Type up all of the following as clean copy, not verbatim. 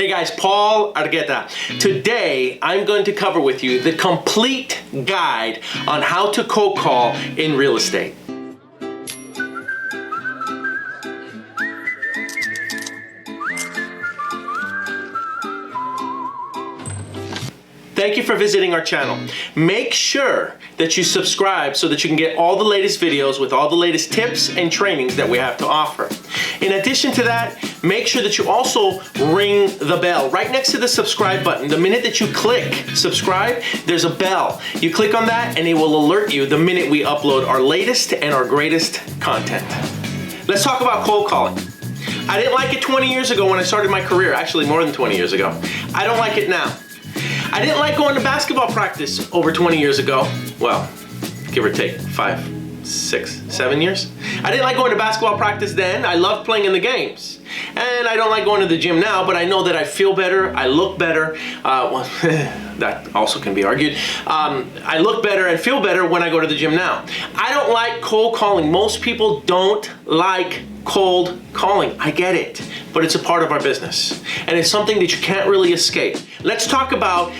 Hey guys, Paul Argueta. Today, I'm going to cover with you the complete guide on how to cold call in real estate. Thank you for visiting our channel. Make sure that you subscribe so that you can get all the latest videos with all the latest tips and trainings that we have to offer. In addition to that, make sure that you also ring the bell right next to the subscribe button. The minute that you click subscribe, there's a bell. You click on that and it will alert you the minute we upload our latest and our greatest content. Let's talk about cold calling. I didn't like it 20 years ago when I started my career, actually more than 20 years ago. I don't like it now. I didn't like going to basketball practice over 20 years ago. Well, give or take 5, 6, 7 years. I didn't like going to basketball practice then. I loved playing in the games. And I don't like going to the gym now, but I know that I feel better, I look better. Well, that also can be argued. I look better and feel better when I go to the gym now. I don't like cold calling. Most people don't like cold calling. I get it, but it's a part of our business. And it's something that you can't really escape. Let's talk about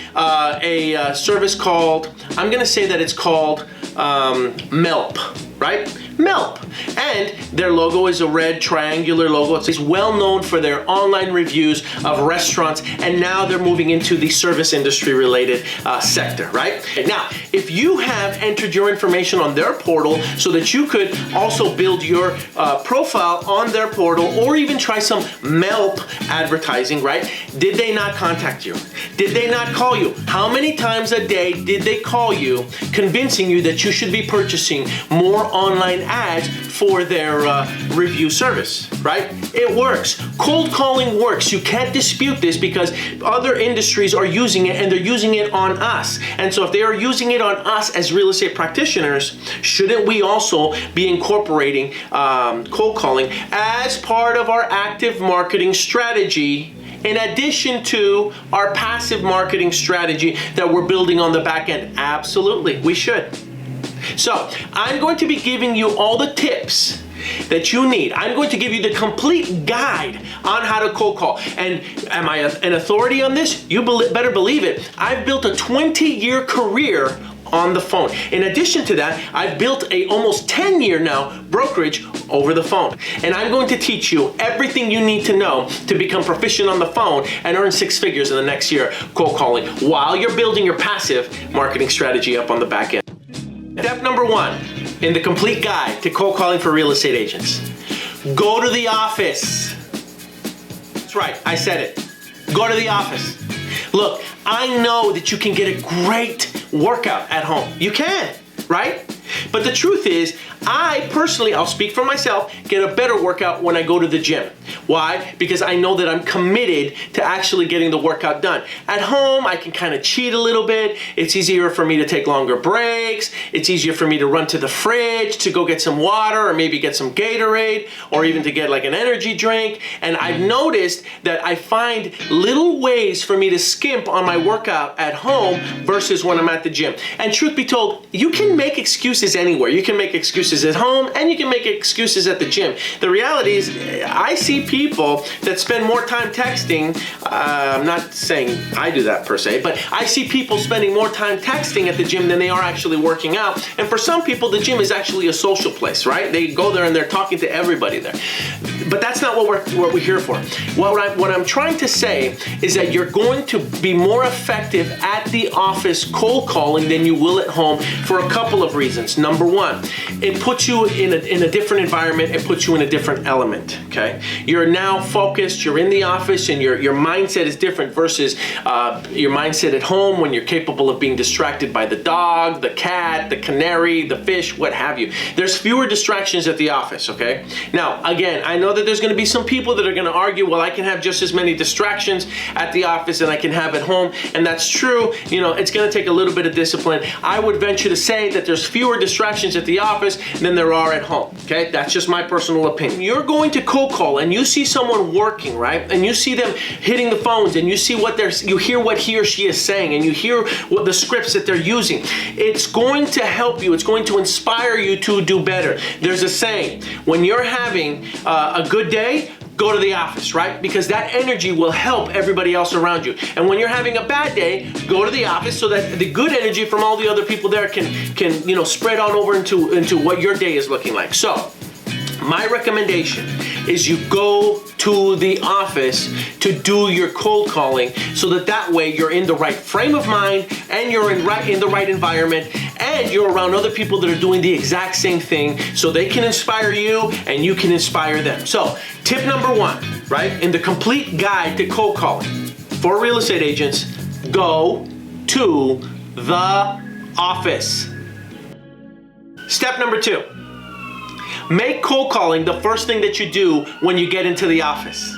a service called, I'm gonna say that it's called MELP, right? MELP. And their logo is a red triangular logo. It's well known for their online reviews of restaurants, and now they're moving into the service industry related sector, right? Now, if you have entered your information on their portal so that you could also build your profile on their portal or even try some MELP advertising, right? Did they not contact you? Did they not call you? How many times a day did they call you convincing you that you should be purchasing more online ads for their review service, right? It works. Cold calling works. You can't dispute this because other industries are using it and they're using it on us. And so if they are using it on us as real estate practitioners, shouldn't we also be incorporating cold calling as part of our active marketing strategy in addition to our passive marketing strategy that we're building on the back end? Absolutely, we should. So I'm going to be giving you all the tips that you need. I'm going to give you the complete guide on how to cold call. And am I an authority on this? You better believe it. I've built a 20-year career on the phone. In addition to that, I've built a almost 10-year now brokerage over the phone. And I'm going to teach you everything you need to know to become proficient on the phone and earn 6 figures in the next year cold calling while you're building your passive marketing strategy up on the back end. Step number 1 in the complete guide to cold calling for real estate agents. Go to the office. That's right, I said it. Go to the office. Look, I know that you can get a great workout at home. You can, right? But the truth is, I personally, I'll speak for myself, get a better workout when I go to the gym. Why? Because I know that I'm committed to actually getting the workout done. At home, I can kind of cheat a little bit. It's easier for me to take longer breaks. It's easier for me to run to the fridge to go get some water or maybe get some Gatorade or even to get like an energy drink. And I've noticed that I find little ways for me to skimp on my workout at home versus when I'm at the gym. And truth be told, you can make excuses anywhere. You can make excuses at home and you can make excuses at the gym. The reality is, I see people that spend more time texting. I'm not saying I do that per se, but I see people spending more time texting at the gym than they are actually working out. And for some people, the gym is actually a social place, right? They go there and they're talking to everybody there. But that's not what we're here for. What I'm trying to say is that you're going to be more effective at the office cold calling than you will at home for a couple of reasons. Number 1, it puts you in a different environment. It puts you in a different element, okay? You're now focused, you're in the office, and your mindset is different versus your mindset at home when you're capable of being distracted by the dog, the cat, the canary, the fish, what have you. There's fewer distractions at the office, okay? Now, again, I know that there's gonna be some people that are gonna argue, well, I can have just as many distractions at the office and I can have at home, and that's true. You know, it's gonna take a little bit of discipline. I would venture to say that there's fewer distractions at the office than there are at home, okay? That's just my personal opinion. You're going to cold call and you see someone working, right? And you see them hitting the phones and you see you hear what he or she is saying and you hear what the scripts that they're using. It's going to help you. It's going to inspire you to do better. There's a saying, when you're having a good day, go to the office, right? Because that energy will help everybody else around you. And when you're having a bad day, go to the office so that the good energy from all the other people there can spread on over into what your day is looking like. So, my recommendation is you go to the office to do your cold calling so that way you're in the right frame of mind and you're in the right environment and you're around other people that are doing the exact same thing so they can inspire you and you can inspire them. So tip number 1, right? In the complete guide to cold calling for real estate agents, go to the office. Step number 2. Make cold calling the first thing that you do when you get into the office.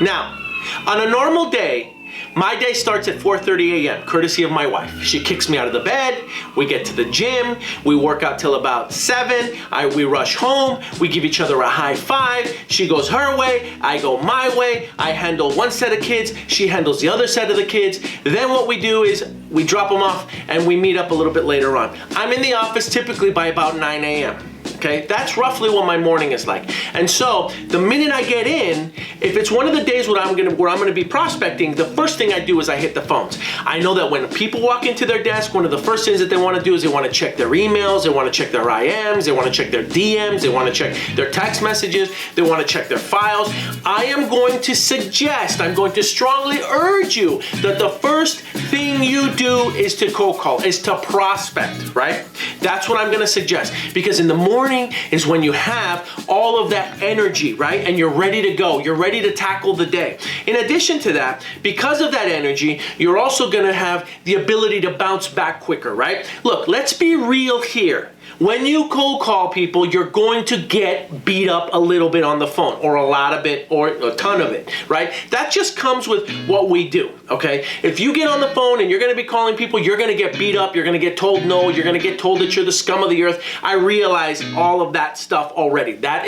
Now, on a normal day, my day starts at 4:30 a.m., courtesy of my wife. She kicks me out of the bed, we get to the gym, we work out till about 7, we rush home, we give each other a high five, she goes her way, I go my way, I handle one set of kids, she handles the other set of the kids. Then what we do is we drop them off and we meet up a little bit later on. I'm in the office typically by about 9 a.m. Okay, that's roughly what my morning is like. And so the minute I get in, if it's one of the days where I'm gonna be prospecting, the first thing I do is I hit the phones. I know that when people walk into their desk, one of the first things that they want to do is they want to check their emails, they want to check their IMs, they want to check their DMs, they want to check their text messages, they want to check their files. I am going to suggest, I'm going to strongly urge you that the first thing you do is to cold call, is to prospect, right? That's what I'm going to suggest, because in the morning is when you have all of that energy, right? And you're ready to go. You're ready to tackle the day. In addition to that, because of that energy, you're also going to have the ability to bounce back quicker, right? Look, let's be real here. When you cold call people, you're going to get beat up a little bit on the phone, or a lot of it, or a ton of it, right? That just comes with what we do, okay? If you get on the phone and you're gonna be calling people, you're gonna get beat up, you're gonna get told no, you're gonna get told that you're the scum of the earth. I realize all of that stuff already. That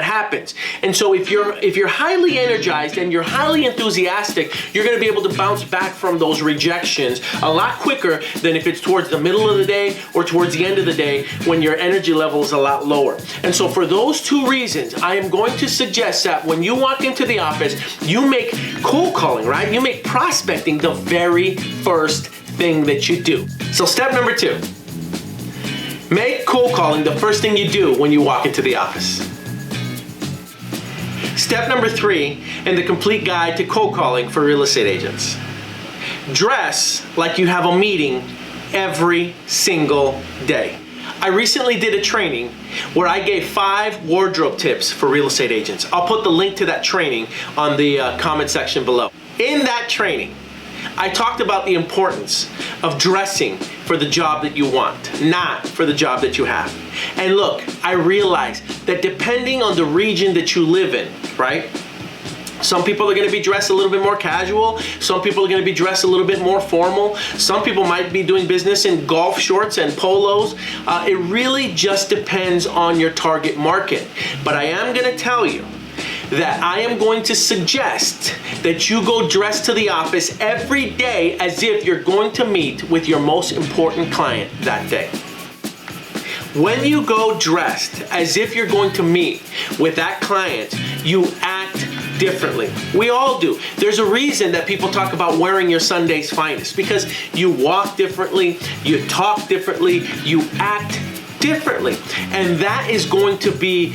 happens. And so if you're highly energized and you're highly enthusiastic, you're gonna be able to bounce back from those rejections a lot quicker than if it's towards the middle of the day or towards the end of the day when your energy level is a lot lower. And so for those 2 reasons, I am going to suggest that when you walk into the office, you make cold calling, right? You make prospecting the very first thing that you do. So step number 2, make cold calling the first thing you do when you walk into the office. Step number 3 in the complete guide to cold calling for real estate agents. Dress like you have a meeting every single day. I recently did a training where I gave 5 wardrobe tips for real estate agents. I'll put the link to that training on the comment section below. In that training, I talked about the importance of dressing for the job that you want, not for the job that you have. And look, I realize that depending on the region that you live in, right? Some people are going to be dressed a little bit more casual. Some people are going to be dressed a little bit more formal. Some people might be doing business in golf shorts and polos. It really just depends on your target market. But I am going to tell you that I am going to suggest that you go dressed to the office every day as if you're going to meet with your most important client that day. When you go dressed as if you're going to meet with that client, you act differently. We all do. There's a reason that people talk about wearing your Sunday's finest, because you walk differently, you talk differently, you act differently. And that is going to be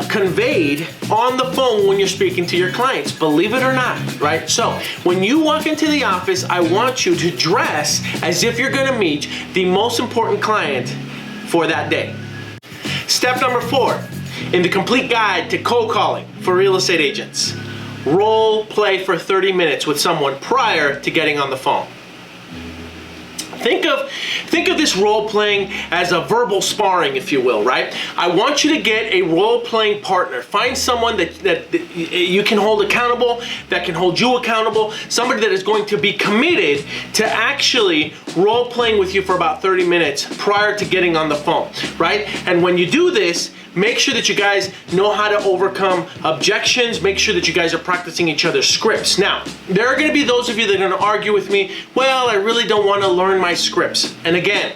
conveyed on the phone when you're speaking to your clients, believe it or not, right? So when you walk into the office, I want you to dress as if you're going to meet the most important client for that day. Step number 4 in the complete guide to cold calling for real estate agents. Role play for 30 minutes with someone prior to getting on the phone. Think of this role playing as a verbal sparring, if you will, right? I want you to get a role playing partner. Find someone that you can hold accountable, that can hold you accountable, somebody that is going to be committed to actually role playing with you for about 30 minutes prior to getting on the phone, right? And when you do this, make sure that you guys know how to overcome objections. Make sure that you guys are practicing each other's scripts. Now, there are going to be those of you that are going to argue with me, well, I really don't want to learn my scripts. And again,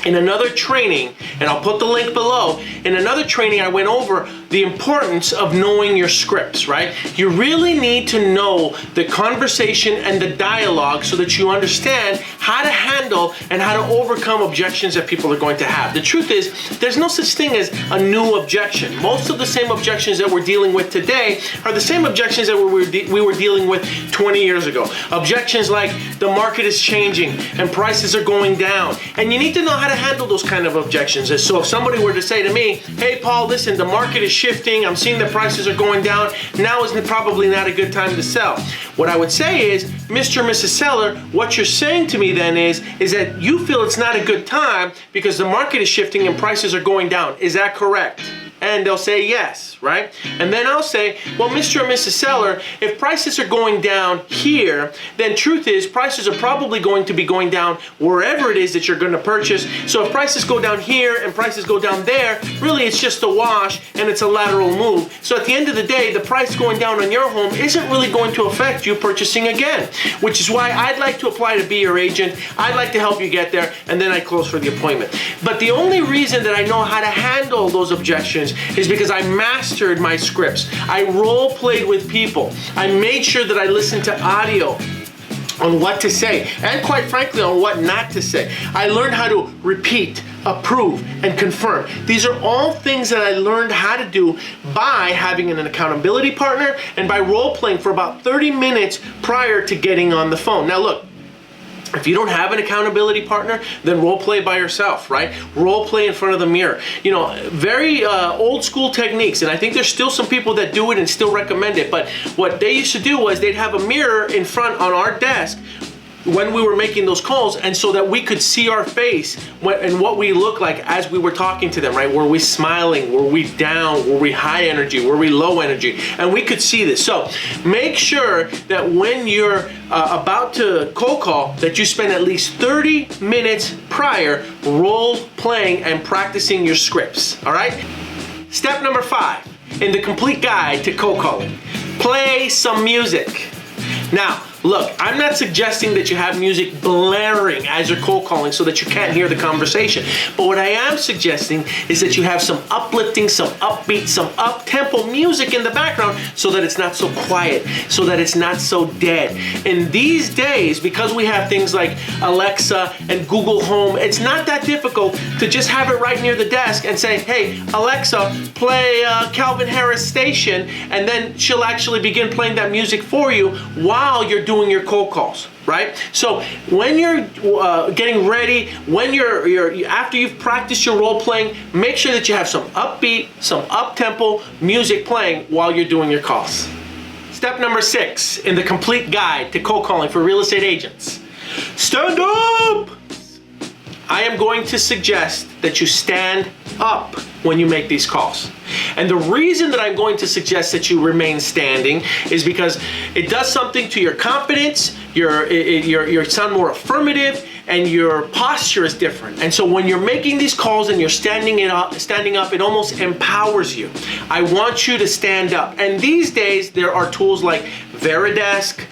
in another training, and I'll put the link below, in another training I went over the importance of knowing your scripts, right? You really need to know the conversation and the dialogue so that you understand how to handle and how to overcome objections that people are going to have. The truth is, there's no such thing as a new objection. Most of the same objections that we're dealing with today are the same objections that we were dealing with 20 years ago. Objections like the market is changing and prices are going down. And you need to know how to handle those kind of objections. And so if somebody were to say to me, hey Paul, listen, the market is shifting, I'm seeing the prices are going down, now is probably not a good time to sell. What I would say is, Mr. and Mrs. Seller, what you're saying to me then is that you feel it's not a good time because the market is shifting and prices are going down. Is that correct? And they'll say yes, right? And then I'll say, well, Mr. and Mrs. Seller, if prices are going down here, then truth is prices are probably going to be going down wherever it is that you're going to purchase. So if prices go down here and prices go down there, really it's just a wash and it's a lateral move. So at the end of the day, the price going down on your home isn't really going to affect you purchasing again, which is why I'd like to apply to be your agent. I'd like to help you get there, and then I close for the appointment. But the only reason that I know how to handle those objections is because I mastered my scripts. I role played with people. I made sure that I listened to audio on what to say, and quite frankly on what not to say. I learned how to repeat, approve, and confirm. These are all things that I learned how to do by having an accountability partner and by role playing for about 30 minutes prior to getting on the phone. Now look, if you don't have an accountability partner, then role play by yourself, right? Role play in front of the mirror. You know, very old school techniques, and I think there's still some people that do it and still recommend it, but what they used to do was they'd have a mirror in front on our desk when we were making those calls, and so that we could see our face and what we look like as we were talking to them, right? Were we smiling? Were we down? Were we high energy? Were we low energy? And we could see this. So make sure that when you're about to cold call, that you spend at least 30 minutes prior role playing and practicing your scripts, all right? Step number 5 in the complete guide to cold calling: play some music. Now, look, I'm not suggesting that you have music blaring as you're cold calling so that you can't hear the conversation. But what I am suggesting is that you have some uplifting, some upbeat, some up-tempo music in the background so that it's not so quiet, so that it's not so dead. In these days, because we have things like Alexa and Google Home, it's not that difficult to just have it right near the desk and say, hey, Alexa, play Calvin Harris station, and then she'll actually begin playing that music for you while you're doing your cold calls, right? So when you're getting ready, when you're after you've practiced your role playing, make sure that you have some upbeat, some up-tempo music playing while you're doing your calls. Step number 6 in the complete guide to cold calling for real estate agents: stand up. I am going to suggest that you stand up when you make these calls. And the reason that I'm going to suggest that you remain standing is because it does something to your confidence, you sound more affirmative, and your posture is different. And so when you're making these calls and you're standing up, it almost empowers you. I want you to stand up. And these days there are tools like Veridesk.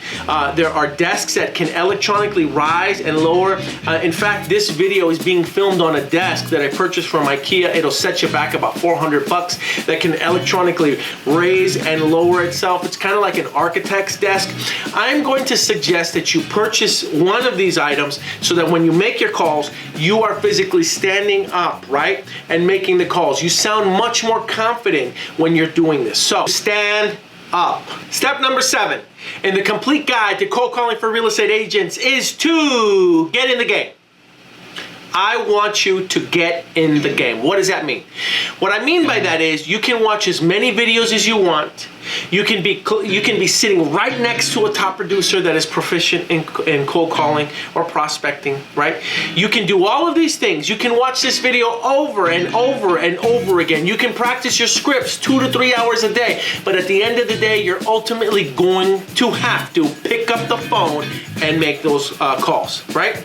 There are desks that can electronically rise and lower. In fact, this video is being filmed on a desk that I purchased from IKEA. It'll set you back about $400 that can electronically raise and lower itself. It's kind of like an architect's desk. I'm going to suggest that you purchase one of these items so that when you make your calls, you are physically standing up, right? And making the calls. You sound much more confident when you're doing this. So stand up. Step number 7 in the complete guide to cold calling for real estate agents is to get in the game. I want you to get in the game. What does that mean? What I mean by that is you can watch as many videos as you want. You can be sitting right next to a top producer that is proficient in cold calling or prospecting, right? You can do all of these things. You can watch this video over and over and over again. You can practice your scripts 2 to 3 hours a day. But at the end of the day, you're ultimately going to have to pick up the phone and make those calls, right?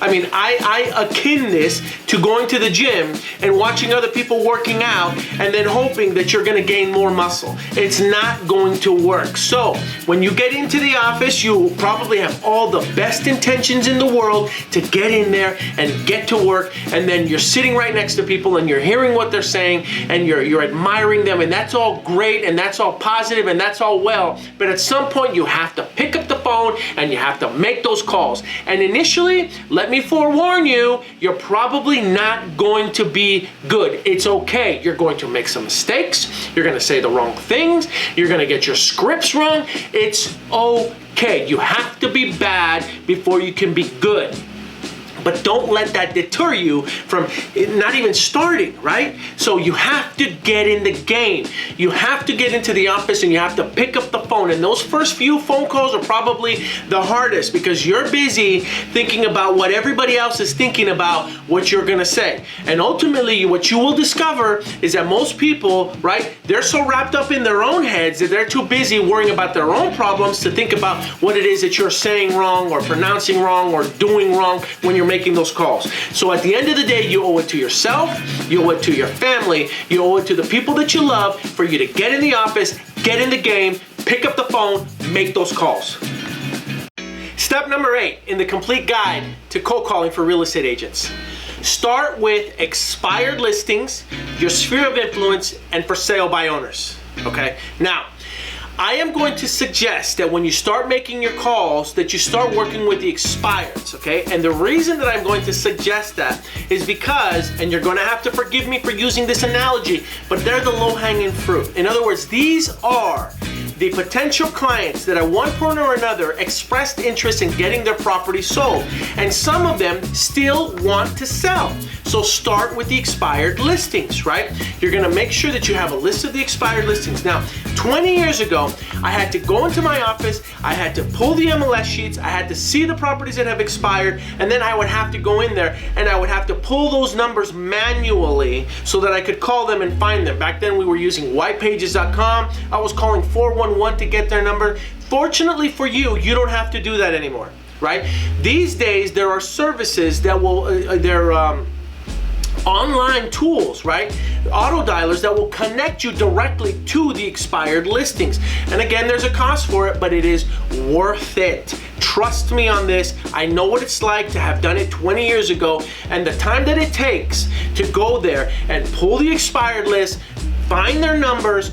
I mean, I akin this to going to the gym and watching other people working out and then hoping that you're gonna gain more muscle. It's not going to work. So when you get into the office, you probably have all the best intentions in the world to get in there and get to work, and then you're sitting right next to people and you're hearing what they're saying and you're admiring them, and that's all great and that's all positive and that's all well, but at some point you have to pick up the phone and you have to make those calls. And initially, let me forewarn you, you're probably not going to be good. It's okay. You're going to make some mistakes. You're going to say the wrong things. You're going to get your scripts wrong. It's okay. You have to be bad before you can be good. But don't let that deter you from not even starting, right? So you have to get in the game. You have to get into the office and you have to pick up the phone. And those first few phone calls are probably the hardest because you're busy thinking about what everybody else is thinking about what you're gonna say. And ultimately, what you will discover is that most people, right, they're so wrapped up in their own heads that they're too busy worrying about their own problems to think about what it is that you're saying wrong or pronouncing wrong or doing wrong when you're making those calls. So at the end of the day, you owe it to yourself, you owe it to your family, you owe it to the people that you love for you to get in the office, get in the game, pick up the phone, make those calls. Step number 8 in the complete guide to cold calling for real estate agents. Start with expired listings, your sphere of influence, and for sale by owners. Okay? Now, I am going to suggest that when you start making your calls, that you start working with the expireds, okay? And the reason that I'm going to suggest that is because, and you're going to have to forgive me for using this analogy, but they're the low-hanging fruit. In other words, these are the potential clients that at one point or another expressed interest in getting their property sold. And some of them still want to sell. So start with the expired listings, right? You're gonna make sure that you have a list of the expired listings. Now, 20 years ago, I had to go into my office, I had to pull the MLS sheets, I had to see the properties that have expired, and then I would have to go in there and I would have to pull those numbers manually so that I could call them and find them. Back then we were using whitepages.com. I was calling 411 to get their number. Fortunately for you, you don't have to do that anymore, right? These days, there are services that will, online tools, right? Auto dialers that will connect you directly to the expired listings. And again, there's a cost for it, but it is worth it. Trust me on this. I know what it's like to have done it 20 years ago, and the time that it takes to go there and pull the expired list, find their numbers,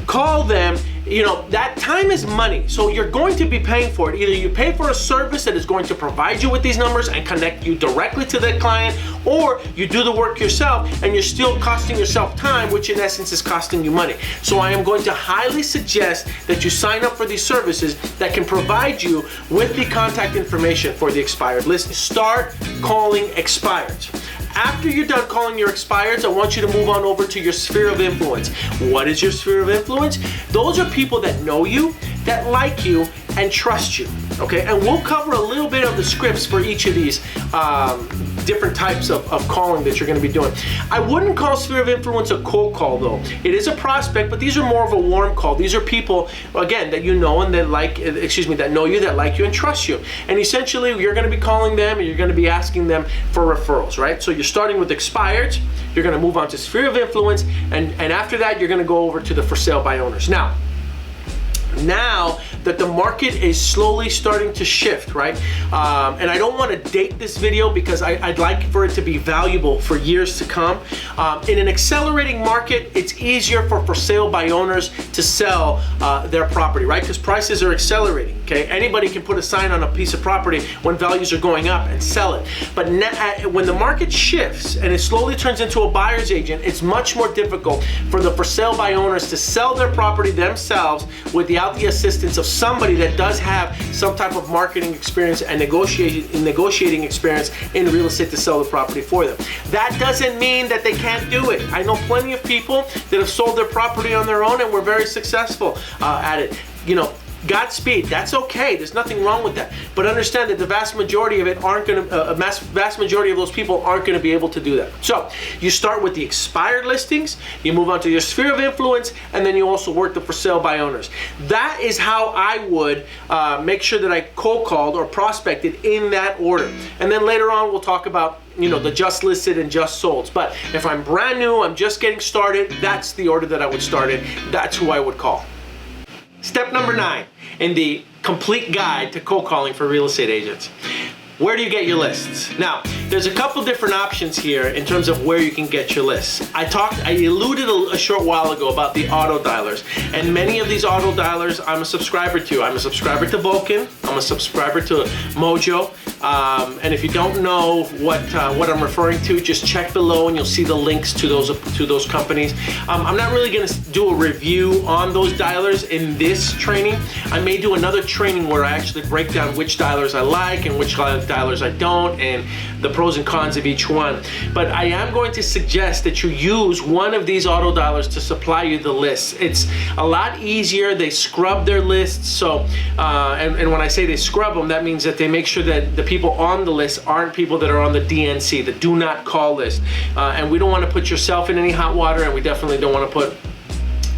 call them, you know, that time is money. So you're going to be paying for it. Either you pay for a service that is going to provide you with these numbers and connect you directly to the client, or you do the work yourself and you're still costing yourself time, which in essence is costing you money. So I am going to highly suggest that you sign up for these services that can provide you with the contact information for the expired list. Start calling expireds. After you're done calling your expireds, I want you to move on over to your sphere of influence. What is your sphere of influence? Those are people that know you, that like you, and trust you, okay? And we'll cover a little bit of the scripts for each of these different types of calling that you're gonna be doing. I wouldn't call sphere of influence a cold call though. It is a prospect, but these are more of a warm call. These are people, again, that you know and that like, that know you, that like you and trust you. And essentially, you're gonna be calling them and you're gonna be asking them for referrals, right? So you're starting with expireds, you're gonna move on to sphere of influence, and after that, you're gonna go over to the for sale by owners. Now that the market is slowly starting to shift, right? And I don't want to date this video because I'd like for it to be valuable for years to come. In an accelerating market, it's easier for sale by owners to sell their property, right? Because prices are accelerating, okay? Anybody can put a sign on a piece of property when values are going up and sell it. But when the market shifts and it slowly turns into a buyer's agent, it's much more difficult for the for sale by owners to sell their property themselves without the assistance of somebody that does have some type of marketing experience and negotiating experience in real estate to sell the property for them. That doesn't mean that they can't do it. I know plenty of people that have sold their property on their own and were very successful at it. You know, Godspeed. That's okay. There's nothing wrong with that. But understand that the vast majority of it aren't going to, vast majority of those people aren't going to be able to do that. So you start with the expired listings, you move on to your sphere of influence, and then you also work the for sale by owners. That is how I would make sure that I cold called or prospected in that order. And then later on we'll talk about, you know, the just listed and just solds. But if I'm brand new, I'm just getting started, that's the order that I would start in. That's who I would call. Step number 9 in the complete guide to cold calling for real estate agents. Where do you get your lists? Now, there's a couple different options here in terms of where you can get your lists. I alluded a short while ago about the auto dialers, and many of these auto dialers I'm a subscriber to. I'm a subscriber to Vulcan, I'm a subscriber to Mojo, and if you don't know what I'm referring to, just check below and you'll see the links to those companies. I'm not really going to do a review on those dialers in this training. I may do another training where I actually break down which dialers I like and which dialers I don't, and the pros and cons of each one. But I am going to suggest that you use one of these auto dialers to supply you the lists. It's a lot easier. They scrub their lists. So, and when I say they scrub them, that means that they make sure that the people on the list aren't people that are on the DNC, the do not call list. And we don't want to put yourself in any hot water, and we definitely don't want to put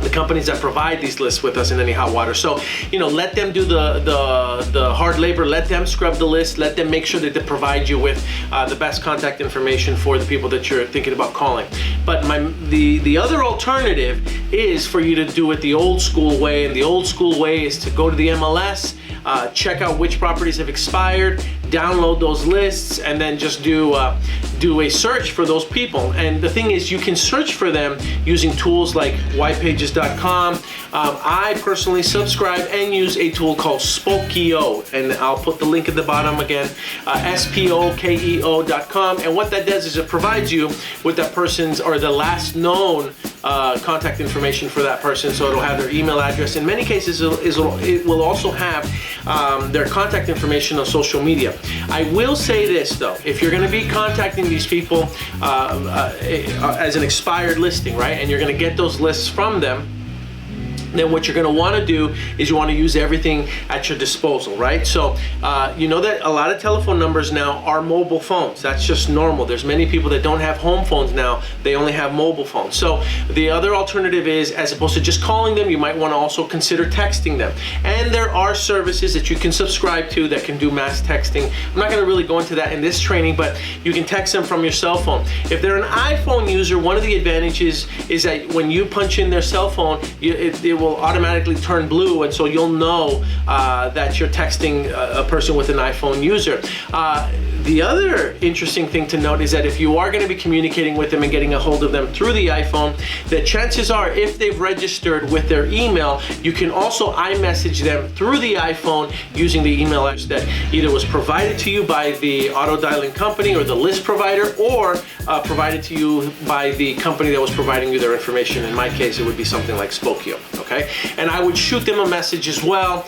the companies that provide these lists with us in any hot water. So, you know, let them do the hard labor, let them scrub the list, let them make sure that they provide you with the best contact information for the people that you're thinking about calling. But the other alternative is for you to do it the old school way, and the old school way is to go to the MLS, check out which properties have expired, download those lists, and then just do a search for those people. And the thing is, you can search for them using tools like whitepages.com. I personally subscribe and use a tool called SPEHERE, and I'll put the link at the bottom again, SPEHERE.com. And what that does is it provides you with that person's, or the last known contact information for that person. So it'll have their email address. In many cases, it will also have their contact information on social media. I will say this though, if you're going to be contacting these people as an expired listing, right, and you're going to get those lists from them, then what you're going to want to do is you want to use everything at your disposal, right? So you know that a lot of telephone numbers now are mobile phones. That's just normal. There's many people that don't have home phones now. They only have mobile phones. So the other alternative is, as opposed to just calling them, you might want to also consider texting them. And there are services that you can subscribe to that can do mass texting. I'm not going to really go into that in this training, but you can text them from your cell phone. If they're an iPhone user, one of the advantages is that when you punch in their cell phone, it will automatically turn blue, and so you'll know that you're texting a person with an iPhone user. The other interesting thing to note is that if you are going to be communicating with them and getting a hold of them through the iPhone, the chances are, if they've registered with their email, you can also iMessage them through the iPhone using the email address that either was provided to you by the auto dialing company or the list provider, or provided to you by the company that was providing you their information. In my case, it would be something like SPEHERE, okay? And I would shoot them a message as well,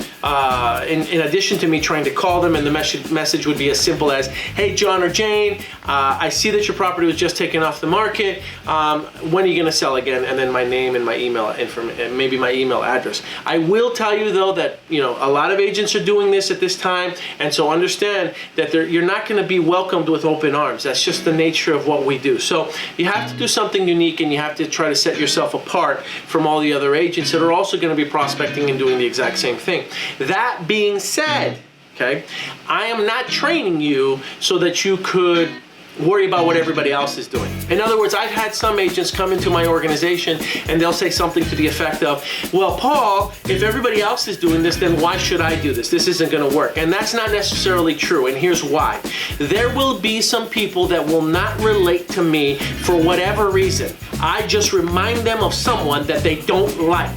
in addition to me trying to call them, and the message would be as simple as, hey, John or Jane, I see that your property was just taken off the market. When are you gonna sell again? And then my name and my email information, maybe my email address. I will tell you though that, you know, a lot of agents are doing this at this time, and so understand that you're not gonna be welcomed with open arms. That's just the nature of what we do. So you have to do something unique, and you have to try to set yourself apart from all the other agents that are also gonna be prospecting and doing the exact same thing. That being said, okay, I am not training you so that you could worry about what everybody else is doing. In other words, I've had some agents come into my organization and they'll say something to the effect of, well, Paul, if everybody else is doing this, then why should I do this? This isn't gonna work. And that's not necessarily true, and here's why. There will be some people that will not relate to me for whatever reason. I just remind them of someone that they don't like.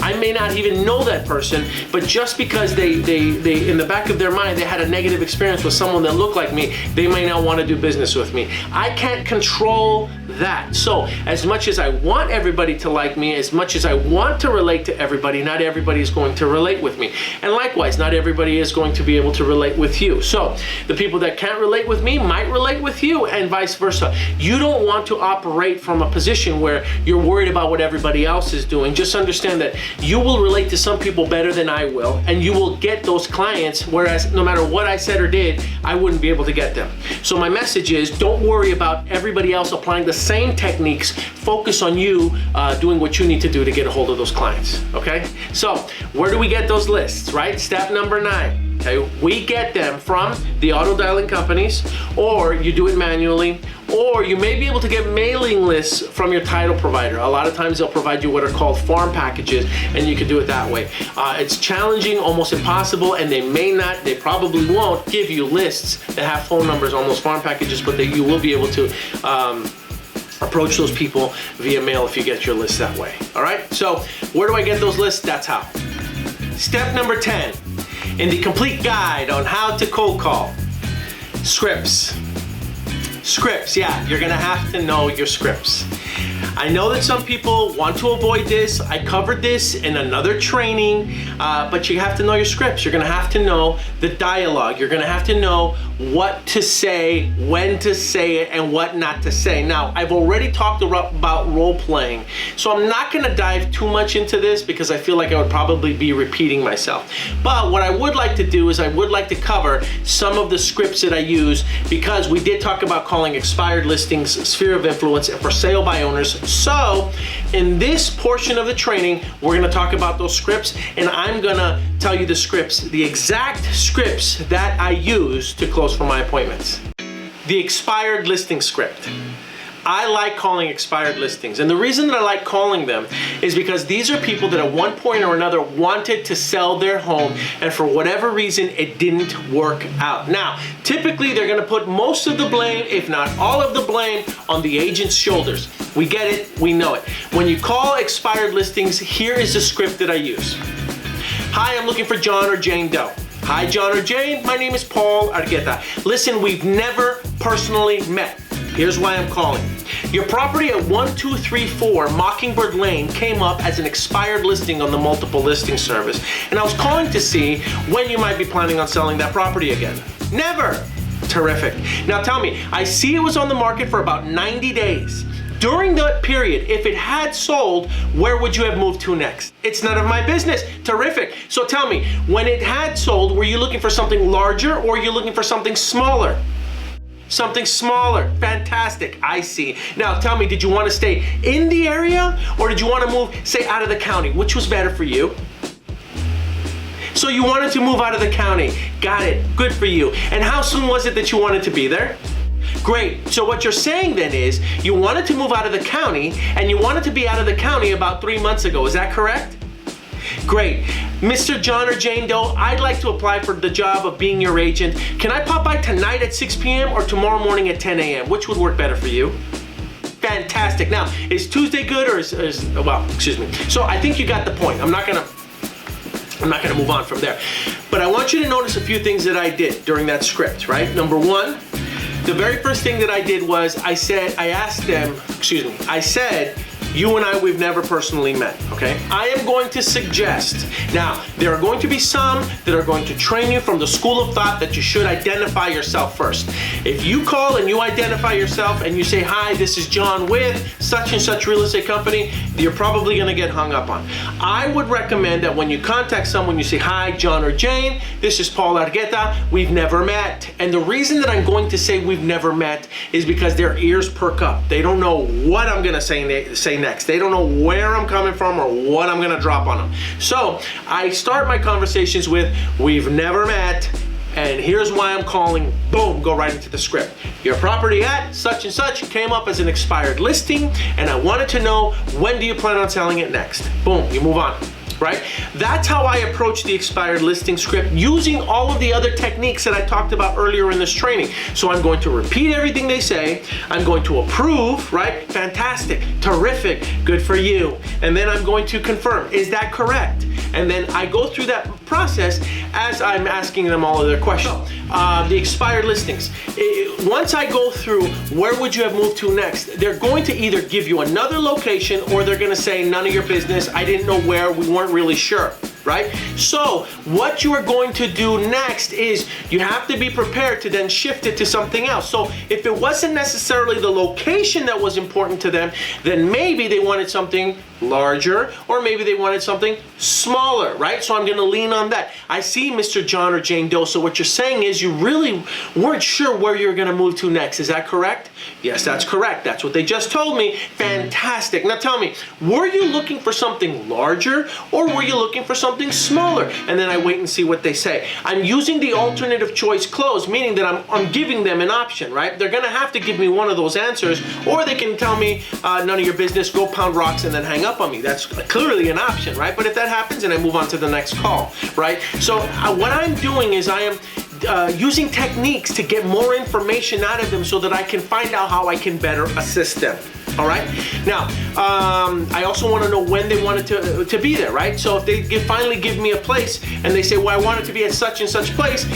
I may not even know that person, but just because they in the back of their mind, they had a negative experience with someone that looked like me, they may not want to do business with me. I can't control that. So as much as I want everybody to like me, as much as I want to relate to everybody, not everybody is going to relate with me. And likewise, not everybody is going to be able to relate with you. So the people that can't relate with me might relate with you, and vice versa. You don't want to operate from a position where you're worried about what everybody else is doing. Just understand that you will relate to some people better than I will, and you will get those clients, whereas no matter what I said or did, I wouldn't be able to get them. So my message is, don't worry about everybody else applying the same techniques. Focus on you doing what you need to do to get a hold of those clients, okay? So where do we get those lists, right? Step number 9. Okay, we get them from the auto dialing companies, or you do it manually, or you may be able to get mailing lists from your title provider. A lot of times they'll provide you what are called farm packages, and you can do it that way. It's challenging, almost impossible, and they probably won't give you lists that have phone numbers on those farm packages, but you will be able to approach those people via mail if you get your list that way. All right, so where do I get those lists? That's how. Step number 10. In the complete guide on how to cold call. Scripts. Scripts, yeah, you're gonna have to know your scripts. I know that some people want to avoid this. I covered this in another training, but you have to know your scripts. You're gonna have to know the dialogue. You're gonna have to know what to say, when to say it, and what not to say. Now, I've already talked about role playing, so I'm not gonna dive too much into this because I feel like I would probably be repeating myself. But what I would like to do is I would like to cover some of the scripts that I use, because we did talk about calling expired listings, sphere of influence, and for sale by owners. So in this portion of the training, we're gonna talk about those scripts, and I'm gonna tell you the scripts, the exact scripts that I use to close for my appointments. The expired listing script. I like calling expired listings, and the reason that I like calling them is because these are people that at one point or another wanted to sell their home, and for whatever reason it didn't work out. Now, typically they're gonna put most of the blame, if not all of the blame, on the agent's shoulders. We get it, we know it. When you call expired listings, here is the script that I use. Hi, I'm looking for John or Jane Doe. Hi, John or Jane, my name is Paul Argueta. Listen, we've never personally met. Here's why I'm calling. Your property at 1234 Mockingbird Lane came up as an expired listing on the multiple listing service, and I was calling to see when you might be planning on selling that property again. Never. Terrific. Now tell me, I see it was on the market for about 90 days. During that period, if it had sold, where would you have moved to next? It's none of my business. Terrific. So tell me, when it had sold, were you looking for something larger, or are you looking for something smaller? Something smaller. Fantastic. I see. Now tell me, did you want to stay in the area, or did you want to move, say, out of the county? Which was better for you? So you wanted to move out of the county. Got it. Good for you. And how soon was it that you wanted to be there? Great. So what you're saying then is you wanted to move out of the county, and you wanted to be out of the county about 3 months ago. Is that correct? Great. Mr. John or Jane Doe, I'd like to apply for the job of being your agent. Can I pop by tonight at 6 p.m. or tomorrow morning at 10 a.m.? Which would work better for you? Fantastic. Now, is Tuesday good, or well, excuse me. So I think you got the point. I'm not gonna move on from there. But I want you to notice a few things that I did during that script, right? Number one, the very first thing that I did was I said, you and I, we've never personally met, okay? I am going to suggest, now, there are going to be some that are going to train you from the school of thought that you should identify yourself first. If you call and you identify yourself and you say, hi, this is John with such and such real estate company, you're probably gonna get hung up on. I would recommend that when you contact someone, you say, hi, John or Jane, this is Paul Argueta, we've never met. And the reason that I'm going to say we've never met is because their ears perk up. They don't know what I'm gonna say next. They don't know where I'm coming from or what I'm gonna drop on them. So I start my conversations with, we've never met, and here's why I'm calling. Boom, go right into the script. Your property at such and such came up as an expired listing, and I wanted to know, when do you plan on selling it next? Boom, you move on. Right? That's how I approach the expired listing script, using all of the other techniques that I talked about earlier in this training. So I'm going to repeat everything they say. I'm going to approve, right? Fantastic, terrific, good for you. And then I'm going to confirm, is that correct? And then I go through that process as I'm asking them all of their questions. The expired listings. Once I go through, where would you have moved to next? They're going to either give you another location, or they're going to say, none of your business. I didn't know where. We weren't really sure. Right? So what you are going to do next is you have to be prepared to then shift it to something else. So if it wasn't necessarily the location that was important to them, then maybe they wanted something larger, or maybe they wanted something smaller, right? So I'm going to lean on that. I see Mr. John or Jane Doe. So what you're saying is you really weren't sure where you're going to move to next. Is that correct? Yes, that's correct. That's what they just told me. Fantastic. Now tell me, were you looking for something larger, or were you looking for something smaller? And then I wait and see what they say. I'm using the alternative choice clause, meaning that I'm giving them an option, right? They're going to have to give me one of those answers, or they can tell me, none of your business, go pound rocks, and then hang up on me. That's clearly an option, right? But if that happens, and I move on to the next call, right? So what I'm doing is I am using techniques to get more information out of them so that I can find out how I can better assist them. All right. Now, I also want to know when they wanted to be there, right? So if they finally give me a place and they say, well, I want it to be at such and such place,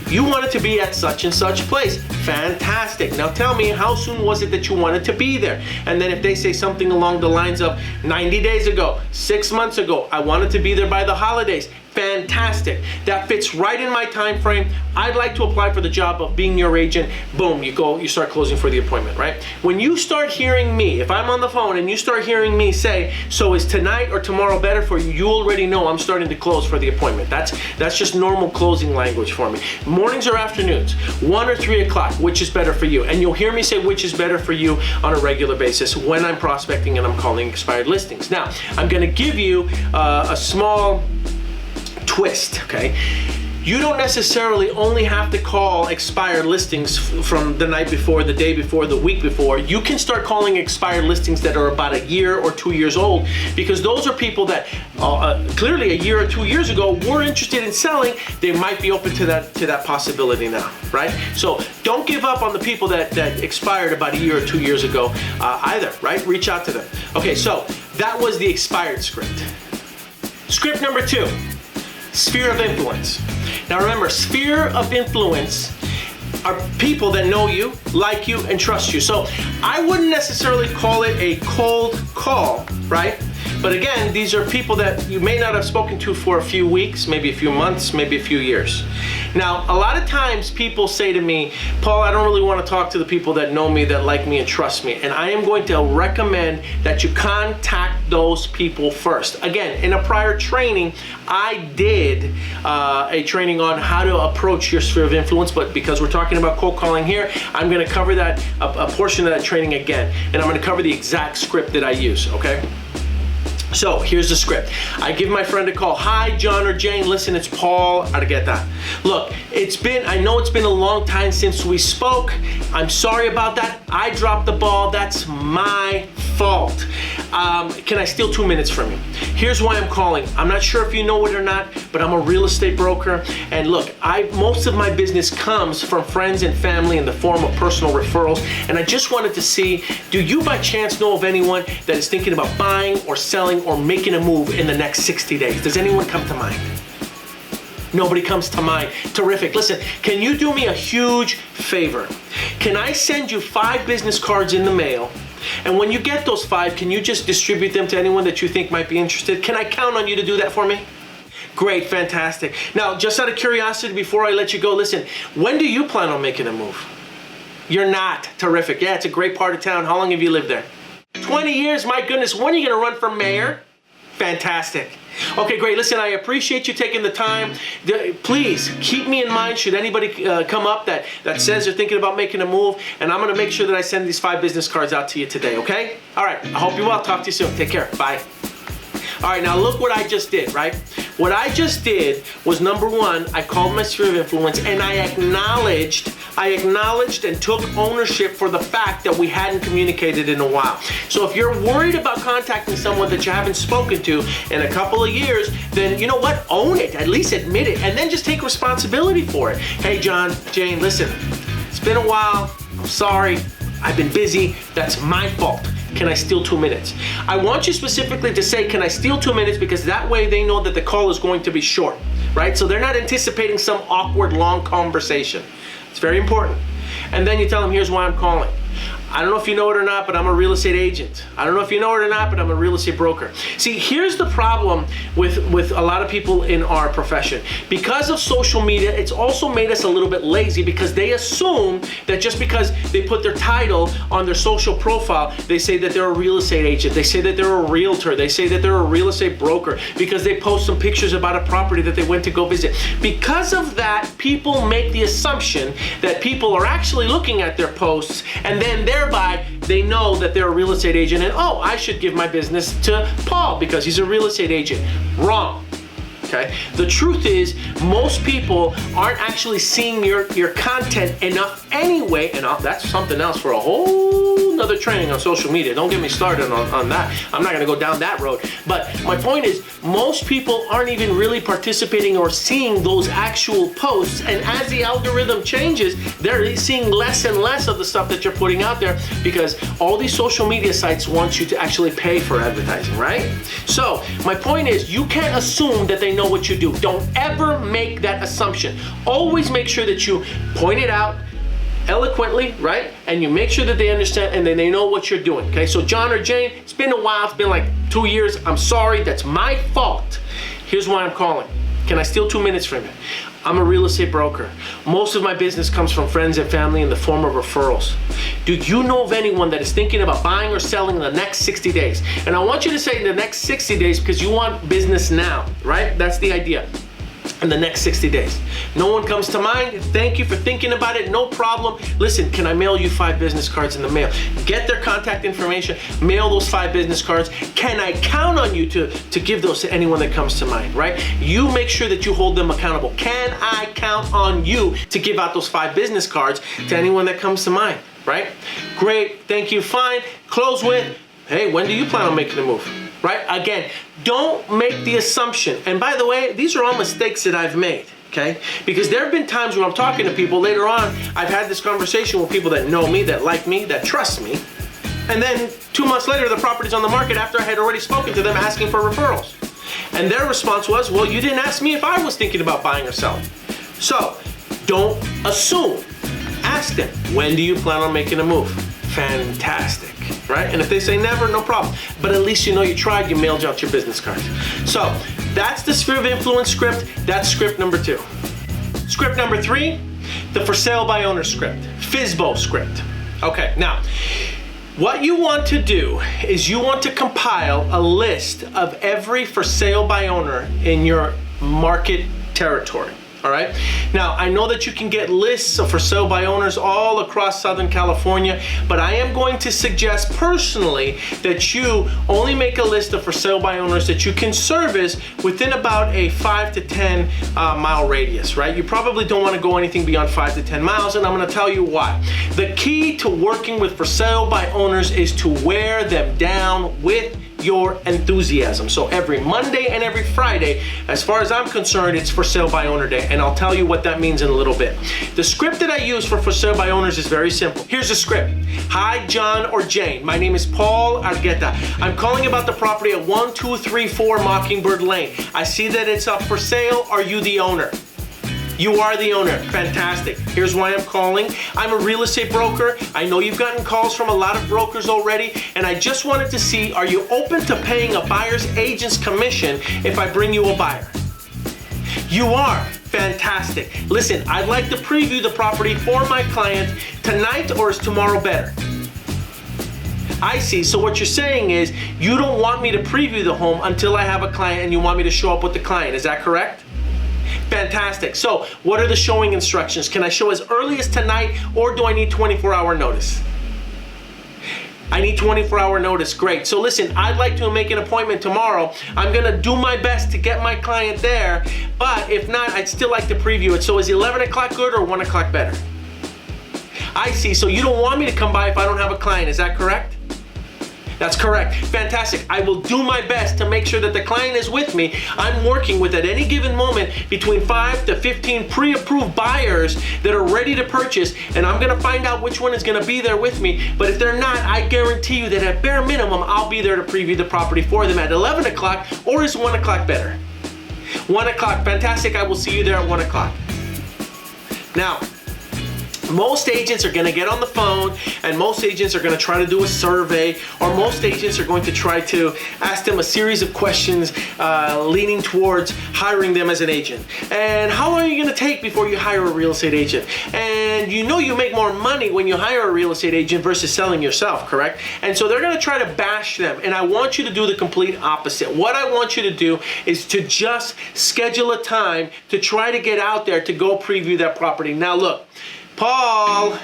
you want it to be at such and such place. Fantastic. Now tell me, how soon was it that you wanted to be there? And then if they say something along the lines of 90 days ago, 6 months ago, I wanted to be there by the holidays. Fantastic. That fits right in my time frame. I'd like to apply for the job of being your agent. Boom, you start closing for the appointment, right? When you start hearing me, if I'm on the phone and you start hearing me say, so is tonight or tomorrow better for you, you already know I'm starting to close for the appointment. That's just normal closing language for me. Mornings or afternoons, 1 or 3 o'clock, which is better for you? And you'll hear me say which is better for you on a regular basis when I'm prospecting and I'm calling expired listings. Now, I'm gonna give you a small twist, okay? You don't necessarily only have to call expired listings from the night before, the day before, the week before. You can start calling expired listings that are about a year or 2 years old, because those are people that clearly a year or 2 years ago were interested in selling. They might be open to that possibility now, right? So don't give up on the people that expired about a year or 2 years ago either, right? Reach out to them. Okay, so that was the expired script. Script number 2. Sphere of influence. Now remember, sphere of influence are people that know you, like you, and trust you. So I wouldn't necessarily call it a cold call, right? But again, these are people that you may not have spoken to for a few weeks, maybe a few months, maybe a few years. Now, a lot of times people say to me, Paul, I don't really want to talk to the people that know me, that like me, and trust me. And I am going to recommend that you contact those people first. Again, in a prior training, I did a training on how to approach your sphere of influence, but because we're talking about cold calling here, I'm going to cover that, a portion of that training again. And I'm going to cover the exact script that I use, okay? So here's the script. I give my friend a call. Hi, John or Jane. Listen, it's Paul. How'd I get that? Look, I know it's been a long time since we spoke. I'm sorry about that. I dropped the ball. That's my fault. Can I steal 2 minutes from you? Here's why I'm calling. I'm not sure if you know it or not, but I'm a real estate broker. And look, most of my business comes from friends and family in the form of personal referrals. And I just wanted to see, do you by chance know of anyone that is thinking about buying or selling or making a move in the next 60 days? Does anyone come to mind? Nobody comes to mind. Terrific. Listen, can you do me a huge favor? Can I send you 5 business cards in the mail? And when you get those 5, can you just distribute them to anyone that you think might be interested? Can I count on you to do that for me? Great, fantastic. Now, just out of curiosity, before I let you go, listen, when do you plan on making a move? You're not. Terrific. Yeah, it's a great part of town. How long have you lived there? 20 years, my goodness. When are you going to run for mayor? Fantastic. Okay, great. Listen, I appreciate you taking the time. Please keep me in mind should anybody come up that says they're thinking about making a move, and I'm going to make sure that I send these 5 business cards out to you today, okay? All right. I hope you're well. Talk to you soon. Take care. Bye. All right, now look what I just did, right? What I just did was, number 1, I called my sphere of influence, and I acknowledged and took ownership for the fact that we hadn't communicated in a while. So if you're worried about contacting someone that you haven't spoken to in a couple of years, then you know what? Own it, at least admit it, and then just take responsibility for it. Hey, John, Jane, listen, it's been a while. I'm sorry. I've been busy. That's my fault. can I steal 2 minutes? I want you specifically to say, can I steal 2 minutes? Because that way they know that the call is going to be short, right? So they're not anticipating some awkward, long conversation. It's very important. And then you tell them, here's why I'm calling. I don't know if you know it or not, but I'm a real estate agent. I don't know if you know it or not, but I'm a real estate broker. See, here's the problem with a lot of people in our profession. Because of social media, it's also made us a little bit lazy because they assume that just because they put their title on their social profile, they say that they're a real estate agent. They say that they're a realtor. They say that they're a real estate broker because they post some pictures about a property that they went to go visit. Because of that, people make the assumption that people are actually looking at their posts, and then thereby they know that they're a real estate agent, and oh, I should give my business to Paul because he's a real estate agent. Wrong. Okay? The truth is, most people aren't actually seeing your content enough anyway, and that's something else for a whole nother training on social media. Don't get me started on that. I'm not gonna go down that road. But my point is, most people aren't even really participating or seeing those actual posts, and as the algorithm changes, they're seeing less and less of the stuff that you're putting out there because all these social media sites want you to actually pay for advertising, right? So my point is, you can't assume that they know what you do. Don't ever make that assumption. Always make sure that you point it out eloquently, right? And you make sure that they understand and then they know what you're doing, okay? So John or Jane, it's been a while. It's been like 2 years. I'm sorry. That's my fault. Here's why I'm calling. Can I steal 2 minutes from you? I'm a real estate broker. Most of my business comes from friends and family in the form of referrals. Do you know of anyone that is thinking about buying or selling in the next 60 days? And I want you to say in the next 60 days because you want business now, right? That's the idea. In the next 60 days. No one comes to mind. Thank you for thinking about it. No problem. Listen, can I mail you 5 business cards in the mail? Get their contact information, mail those 5 business cards. Can I count on you to give those to anyone that comes to mind, right? You make sure that you hold them accountable. Can I count on you to give out those 5 business cards to anyone that comes to mind, right? Great, thank you, fine. Close with, hey, when do you plan on making a move? Right? Again, don't make the assumption. And by the way, these are all mistakes that I've made, okay? Because there have been times when I'm talking to people later on, I've had this conversation with people that know me, that like me, that trust me. And then 2 months later, the property's on the market after I had already spoken to them asking for referrals. And their response was, well, you didn't ask me if I was thinking about buying or selling. So don't assume. Ask them, when do you plan on making a move? Fantastic. Right? And if they say never, no problem. But at least you know you tried, you mailed out your business cards. So that's the sphere of influence script. That's script number 2. Script number 3, the for sale by owner script, FSBO script. Okay, now, what you want to do is you want to compile a list of every for sale by owner in your market territory. All right. Now, I know that you can get lists of for sale by owners all across Southern California, but I am going to suggest personally that you only make a list of for sale by owners that you can service within about a 5 to 10 mile radius, right? You probably don't want to go anything beyond 5 to 10 miles, and I'm going to tell you why. The key to working with for sale by owners is to wear them down with your enthusiasm. So every Monday and every Friday, as far as I'm concerned, it's for sale by owner day, and I'll tell you what that means in a little bit. The script that I use for sale by owners is very simple. Here's the script. Hi, John or Jane. My name is Paul Argueta. I'm calling about the property at 1234 Mockingbird Lane. I see that it's up for sale. Are you the owner? You are the owner. Fantastic. Here's why I'm calling. I'm a real estate broker. I know you've gotten calls from a lot of brokers already, and I just wanted to see, are you open to paying a buyer's agent's commission if I bring you a buyer? You are. Fantastic. Listen, I'd like to preview the property for my client tonight, or is tomorrow better? I see. So what you're saying is you don't want me to preview the home until I have a client, and you want me to show up with the client. Is that correct? Fantastic. So what are the showing instructions? Can I show as early as tonight, or do I need 24-hour notice? I need 24-hour notice. Great. So listen, I'd like to make an appointment tomorrow. I'm going to do my best to get my client there, but if not, I'd still like to preview it. So is 11 o'clock good or 1 o'clock better? I see. So you don't want me to come by if I don't have a client. Is that correct? That's correct. Fantastic. I will do my best to make sure that the client is with me. I'm working with, at any given moment, between 5 to 15 pre-approved buyers that are ready to purchase, and I'm gonna find out which one is gonna be there with me. But if they're not, I guarantee you that at bare minimum, I'll be there to preview the property for them at 11 o'clock, or is 1 o'clock better? 1 o'clock, fantastic. I will see you there at 1 o'clock. Now, most agents are going to get on the phone, and most agents are going to try to do a survey, or most agents are going to try to ask them a series of questions leaning towards hiring them as an agent. And how long are you going to take before you hire a real estate agent? And you know you make more money when you hire a real estate agent versus selling yourself, correct? And so they're going to try to bash them, and I want you to do the complete opposite. What I want you to do is to just schedule a time to try to get out there to go preview that property. Now look, Paul,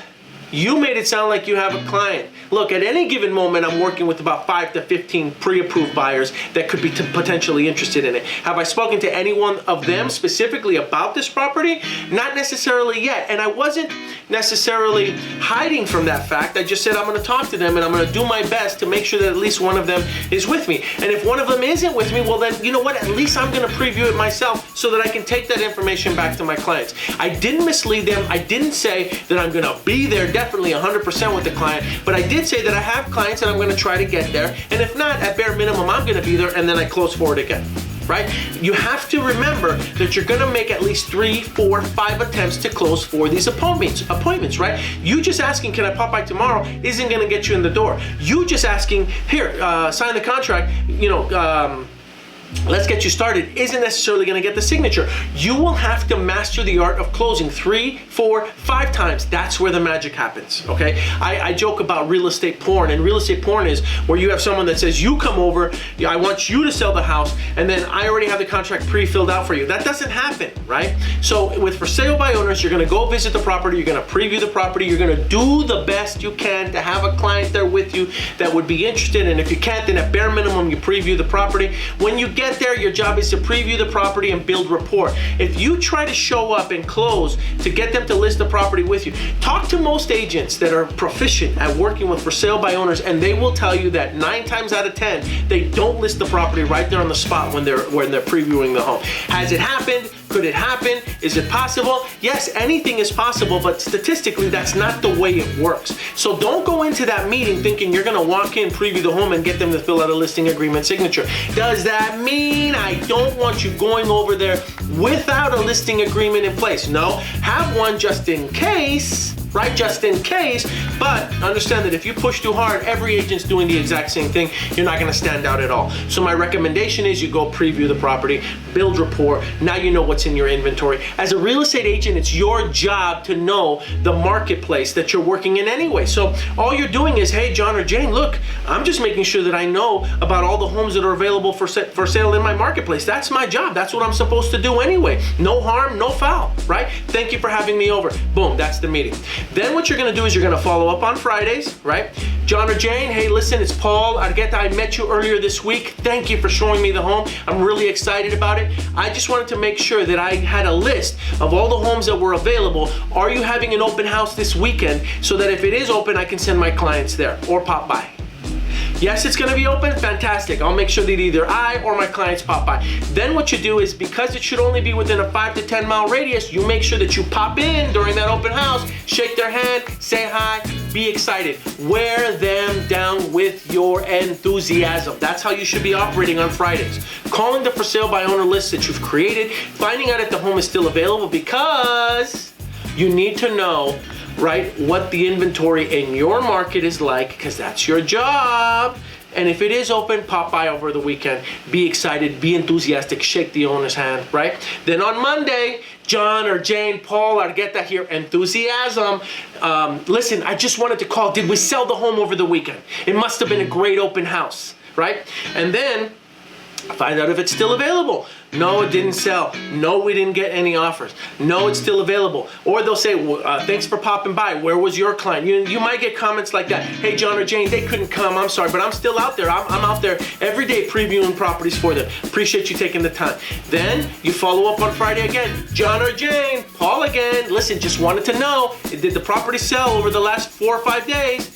you made it sound like you have a client. Look, at any given moment, I'm working with about 5 to 15 pre-approved buyers that could be potentially interested in it. Have I spoken to any one of them specifically about this property? Not necessarily yet, and I wasn't necessarily hiding from that fact. I just said I'm gonna talk to them, and I'm gonna do my best to make sure that at least one of them is with me. And if one of them isn't with me, well then, you know what, at least I'm gonna preview it myself so that I can take that information back to my clients. I didn't mislead them. I didn't say that I'm gonna be there definitely 100% with the client, but I did say that I have clients and I'm going to try to get there, and if not, at bare minimum, I'm going to be there, and then I close for it again, right? You have to remember that you're going to make at least 3, 4, 5 attempts to close for these appointments, right? You just asking, can I pop by tomorrow, isn't going to get you in the door. You just asking, here, sign the contract, you know, let's get you started, isn't necessarily going to get the signature. You will have to master the art of closing 3, 4, 5 times. That's where the magic happens, okay? I joke about real estate porn, and real estate porn is where you have someone that says, you come over, I want you to sell the house, and then I already have the contract pre-filled out for you. That doesn't happen, right? So with for sale by owners, you're going to go visit the property, you're going to preview the property, you're going to do the best you can to have a client there with you that would be interested, and if you can't, then at bare minimum, you preview the property. When you get there, your job is to preview the property and build rapport. If you try to show up and close to get them to list the property with you, talk to most agents that are proficient at working with for sale by owners, and they will tell you that 9 times out of 10, they don't list the property right there on the spot when they're previewing the home. Has it happened? Could it happen? Is it possible? Yes, anything is possible, but statistically, that's not the way it works. So don't go into that meeting thinking you're gonna walk in, preview the home, and get them to fill out a listing agreement signature. Does that mean I don't want you going over there without a listing agreement in place? No, have one just in case, right? Just in case, but understand that if you push too hard, every agent's doing the exact same thing. You're not gonna stand out at all. So my recommendation is you go preview the property, build rapport. Now you know what's in your inventory. As a real estate agent, it's your job to know the marketplace that you're working in anyway. So all you're doing is, hey, John or Jane, look, I'm just making sure that I know about all the homes that are available for sale in my marketplace. That's my job. That's what I'm supposed to do anyway. No harm, no foul, right? Thank you for having me over. Boom, that's the meeting. Then what you're gonna do is you're gonna follow up on Fridays, right? John or Jane, hey, listen, it's Paul Argueta. I met you earlier this week. Thank you for showing me the home. I'm really excited about it. I just wanted to make sure that I had a list of all the homes that were available. Are you having an open house this weekend so that if it is open, I can send my clients there or pop by? Yes, it's gonna be open? Fantastic. I'll make sure that either I or my clients pop by. Then what you do is, because it should only be within a 5 to 10 mile radius, you make sure that you pop in during that open house, shake their hand, say hi, be excited. Wear them down with your enthusiasm. That's how you should be operating on Fridays. Calling the for sale by owner list that you've created, finding out if the home is still available, because you need to know, right, what the inventory in your market is like, because that's your job. And if it is open, pop by over the weekend. Be excited, be enthusiastic, shake the owner's hand, right? Then on Monday, John or Jane, Paul Argueta here, enthusiasm. Listen, I just wanted to call. Did we sell the home over the weekend? It must have been a great open house, right? And then find out if it's still available. No, it didn't sell. No, we didn't get any offers. No, it's still available. Or they'll say, thanks for popping by. Where was your client? You might get comments like that. Hey, John or Jane, they couldn't come. I'm sorry, but I'm still out there. I'm out there every day previewing properties for them. Appreciate you taking the time. Then you follow up on Friday again. John or Jane, Paul again. Listen, just wanted to know, did the property sell over the last 4 or 5 days?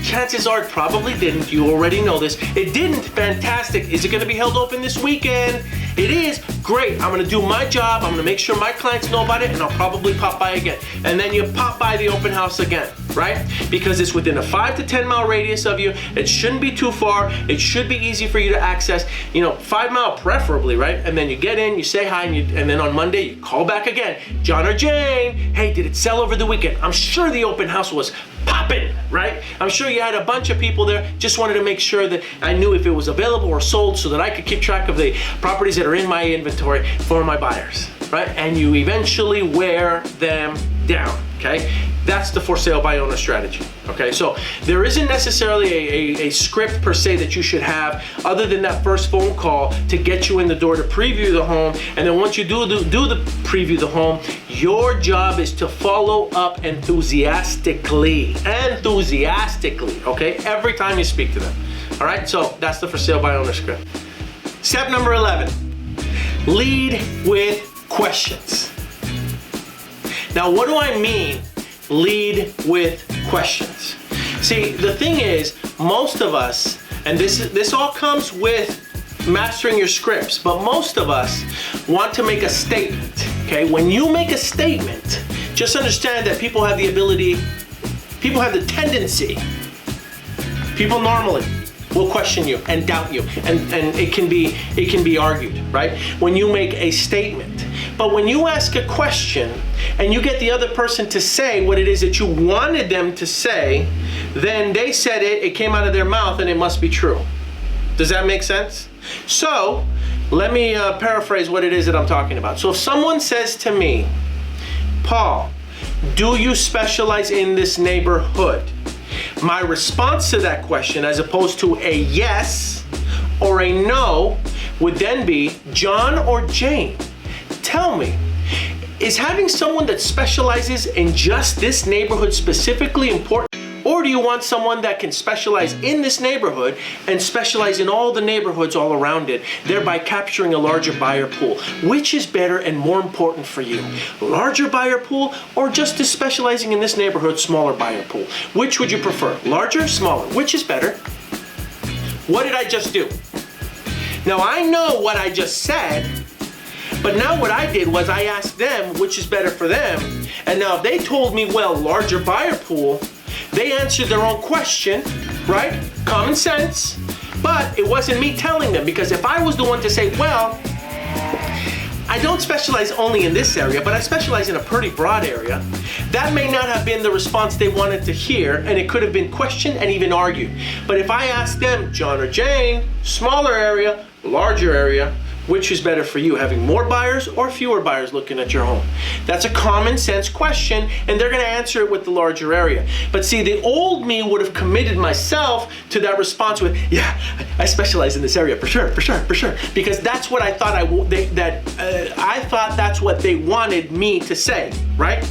Chances are it probably didn't. You already know this. It didn't. Fantastic. Is it going to be held open this weekend? It is. Great. I'm going to do my job. I'm going to make sure my clients know about it, and I'll probably pop by again. And then you pop by the open house again, right? Because it's within a 5 to 10 mile radius of you. It shouldn't be too far. It should be easy for you to access. 5 mile preferably, right? And then you get in, you say hi, and then on Monday you call back again. John or Jane, hey, did it sell over the weekend? I'm sure the open house was popping, right? I'm sure you had a bunch of people there. Just wanted to make sure that I knew if it was available or sold so that I could keep track of the properties that are in my inventory for my buyers, right? And you eventually wear them down, okay? That's the for sale by owner strategy, okay? So there isn't necessarily a script per se that you should have other than that first phone call to get you in the door to preview the home. And then once you do the preview the home, your job is to follow up enthusiastically, okay? Every time you speak to them, all right? So that's the for sale by owner script. Step number 11, lead with questions. Now, what do I mean? Lead with questions. See, the thing is, most of us, and this all comes with mastering your scripts, but most of us want to make a statement, okay? When you make a statement, just understand that people have the tendency, people normally will question you and doubt you, and it can be argued, right? When you make a statement. But when you ask a question and you get the other person to say what it is that you wanted them to say, then they said it came out of their mouth, and it must be true. Does that make sense? So let me paraphrase what it is that I'm talking about. So if someone says to me, Paul, do you specialize in this neighborhood? My response to that question, as opposed to a yes or a no, would then be, John or Jane, tell me, is having someone that specializes in just this neighborhood specifically important? Or do you want someone that can specialize in this neighborhood and specialize in all the neighborhoods all around it, thereby capturing a larger buyer pool? Which is better and more important for you? Larger buyer pool, or just specializing in this neighborhood, smaller buyer pool? Which would you prefer? Larger, smaller? Which is better? What did I just do? Now I know what I just said, but now what I did was I asked them which is better for them. And now if they told me, well, larger buyer pool, they answered their own question, right? Common sense. But it wasn't me telling them, because if I was the one to say, well, I don't specialize only in this area, but I specialize in a pretty broad area, that may not have been the response they wanted to hear, and it could have been questioned and even argued. But if I asked them, John or Jane, smaller area, larger area, which is better for you, having more buyers or fewer buyers looking at your home? That's a common sense question, and they're gonna answer it with the larger area. But see, the old me would have committed myself to that response with, yeah, I specialize in this area for sure, because that's what I thought I thought that's what they wanted me to say, right?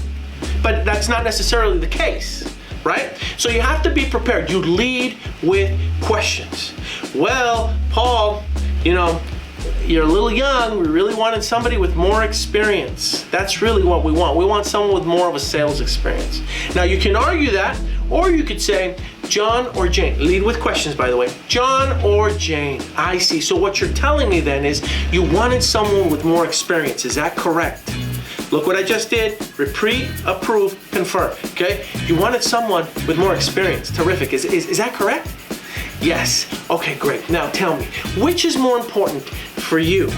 But that's not necessarily the case, right? So you have to be prepared. You lead with questions. Well, Paul, you're a little young. We really wanted somebody with more experience. That's really what we want. We want someone with more of a sales experience. Now you can argue that, or you could say, John or Jane. Lead with questions, by the way. John or Jane. I see. So what you're telling me then is you wanted someone with more experience. Is that correct? Look what I just did. Repeat, approve, confirm. Okay? You wanted someone with more experience. Terrific. Is that correct? Yes. Okay, great. Now tell me, which is more important for you,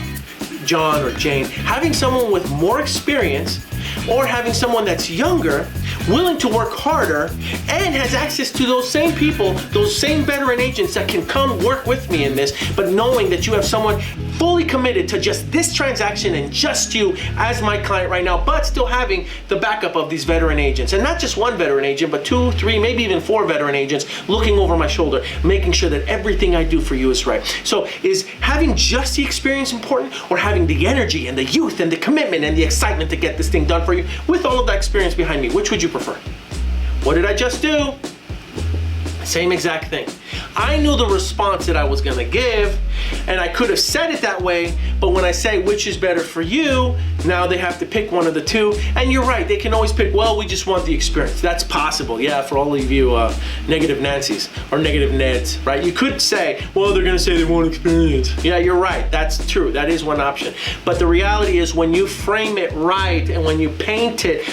John or Jane? Having someone with more experience, or having someone that's younger, willing to work harder, and has access to those same people, those same veteran agents that can come work with me in this, but knowing that you have someone fully committed to just this transaction and just you as my client right now, but still having the backup of these veteran agents. And not just one veteran agent, but 2, 3, maybe even 4 veteran agents looking over my shoulder, making sure that everything I do for you is right. So is having just the experience important, or having the energy and the youth and the commitment and the excitement to get this thing done for you with all of that experience behind me? Which would you prefer? What did I just do? Same exact thing. I knew the response that I was gonna give, and I could have said it that way, but when I say which is better for you, now they have to pick one of the two. And you're right, they can always pick, well, we just want the experience. That's possible, yeah, for all of you negative Nancys or negative Neds, right? You could say, well, they're gonna say they want experience. Yeah, you're right, that's true, that is one option. But the reality is when you frame it right and when you paint it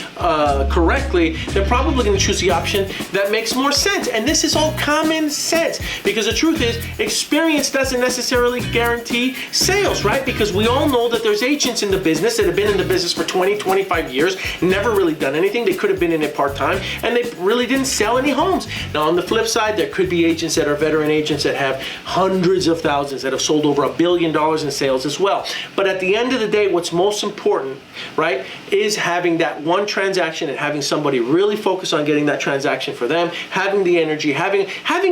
correctly, they're probably gonna choose the option that makes more sense. And this is all common sense, because the truth is, experience doesn't necessarily guarantee sales, right? Because we all know that there's agents in the business that have been in the business for 20, 25 years, never really done anything. They could have been in it part-time, and they really didn't sell any homes. Now, on the flip side, there could be agents that are veteran agents that have hundreds of thousands, that have sold over $1 billion in sales as well. But at the end of the day, what's most important, right, is having that one transaction and having somebody really focus on getting that transaction for them, having the energy, having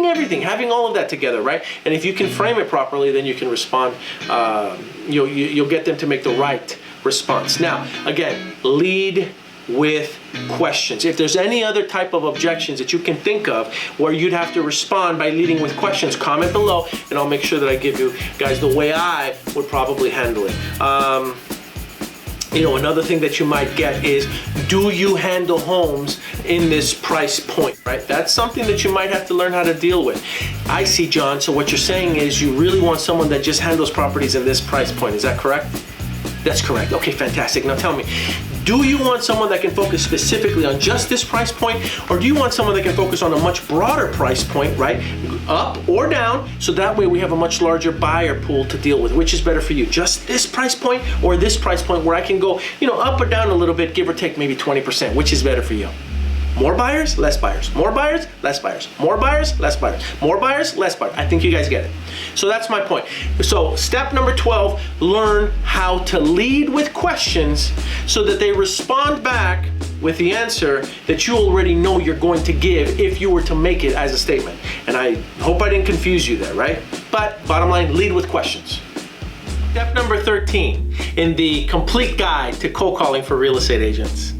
everything, having all of that together, right? And if you can frame it properly, then you can respond. You'll get them to make the right response. Now, again, lead with questions. If there's any other type of objections that you can think of where you'd have to respond by leading with questions, comment below, and I'll make sure that I give you guys the way I would probably handle it. Another thing that you might get is, do you handle homes in this price point, right? That's something that you might have to learn how to deal with. I see, John, so what you're saying is you really want someone that just handles properties in this price point. Is that correct? That's correct. Okay, fantastic. Now tell me, do you want someone that can focus specifically on just this price point, or do you want someone that can focus on a much broader price point, right? Up or down, so that way we have a much larger buyer pool to deal with. Which is better for you? Just this price point or this price point where I can go, up or down a little bit, give or take maybe 20%. Which is better for you? More buyers, less buyers. More buyers, less buyers. More buyers, less buyers. More buyers, less buyers. I think you guys get it. So that's my point. So step number 12, learn how to lead with questions so that they respond back with the answer that you already know you're going to give if you were to make it as a statement. And I hope I didn't confuse you there, right? But bottom line, lead with questions. Step number 13 in the complete guide to cold calling for real estate agents.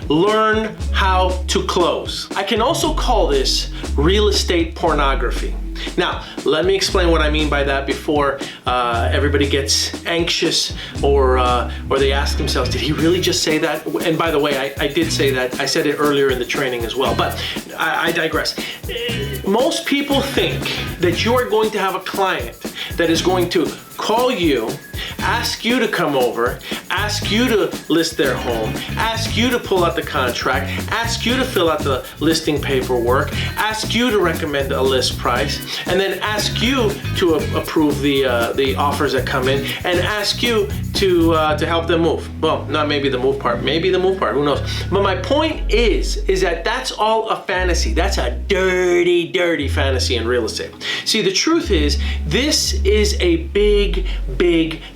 Learn how to close. I can also call this real estate pornography. Now, let me explain what I mean by that before everybody gets anxious or they ask themselves, did he really just say that? And by the way, I did say that. I said it earlier in the training as well, but I digress. Most people think that you are going to have a client that is going to call you, ask you to come over, ask you to list their home, ask you to pull out the contract, ask you to fill out the listing paperwork, ask you to recommend a list price, and then ask you to approve the offers that come in, and ask you to help them move. Well, not maybe the move part, maybe the move part, who knows? But my point is that that's all a fantasy. That's a dirty, dirty fantasy in real estate. See, the truth is, this is a big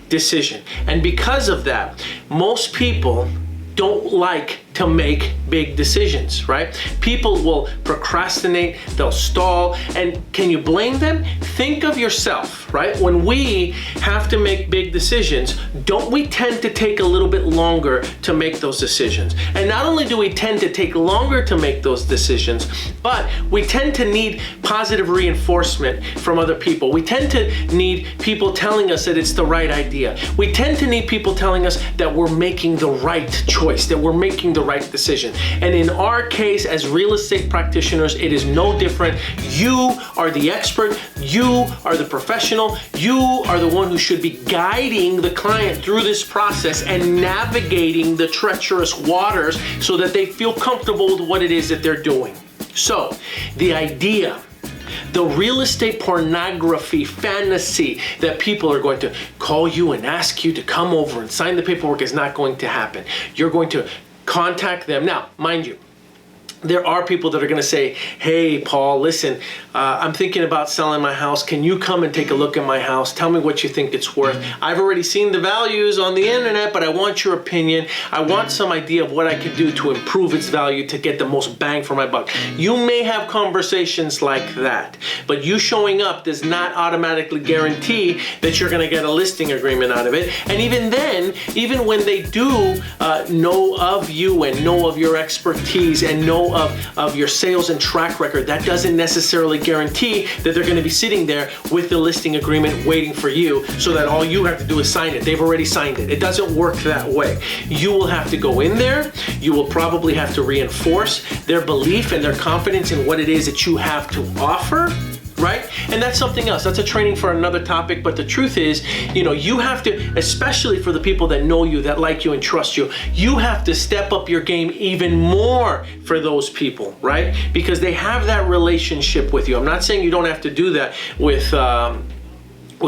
decision. And because of that, most people don't like to make big decisions, right? People will procrastinate, they'll stall, and can you blame them? Think of yourself, right? When we have to make big decisions, don't we tend to take a little bit longer to make those decisions? And not only do we tend to take longer to make those decisions, but we tend to need positive reinforcement from other people. We tend to need people telling us that it's the right idea. We tend to need people telling us that we're making the right choice, that we're making the right decision. And in our case, as real estate practitioners, it is no different. You are the expert. You are the professional. You are the one who should be guiding the client through this process and navigating the treacherous waters so that they feel comfortable with what it is that they're doing. So, the idea, the real estate pornography fantasy that people are going to call you and ask you to come over and sign the paperwork is not going to happen. You're going to contact them. Now, mind you, there are people that are going to say, hey, Paul, listen, I'm thinking about selling my house. Can you come and take a look at my house? Tell me what you think it's worth. I've already seen the values on the internet, but I want your opinion. I want some idea of what I could do to improve its value to get the most bang for my buck. You may have conversations like that, but you showing up does not automatically guarantee that you're going to get a listing agreement out of it. And even then, even when they do know of you and know of your expertise and know know of your sales and track record, that doesn't necessarily guarantee that they're gonna be sitting there with the listing agreement waiting for you so that all you have to do is sign it. They've already signed it. It doesn't work that way. You will have to go in there. You will probably have to reinforce their belief and their confidence in what it is that you have to offer. Right? And that's something else. That's a training for another topic. But the truth is, you have to, especially for the people that know you, that like you and trust you, you have to step up your game even more for those people, right? Because they have that relationship with you. I'm not saying you don't have to do that with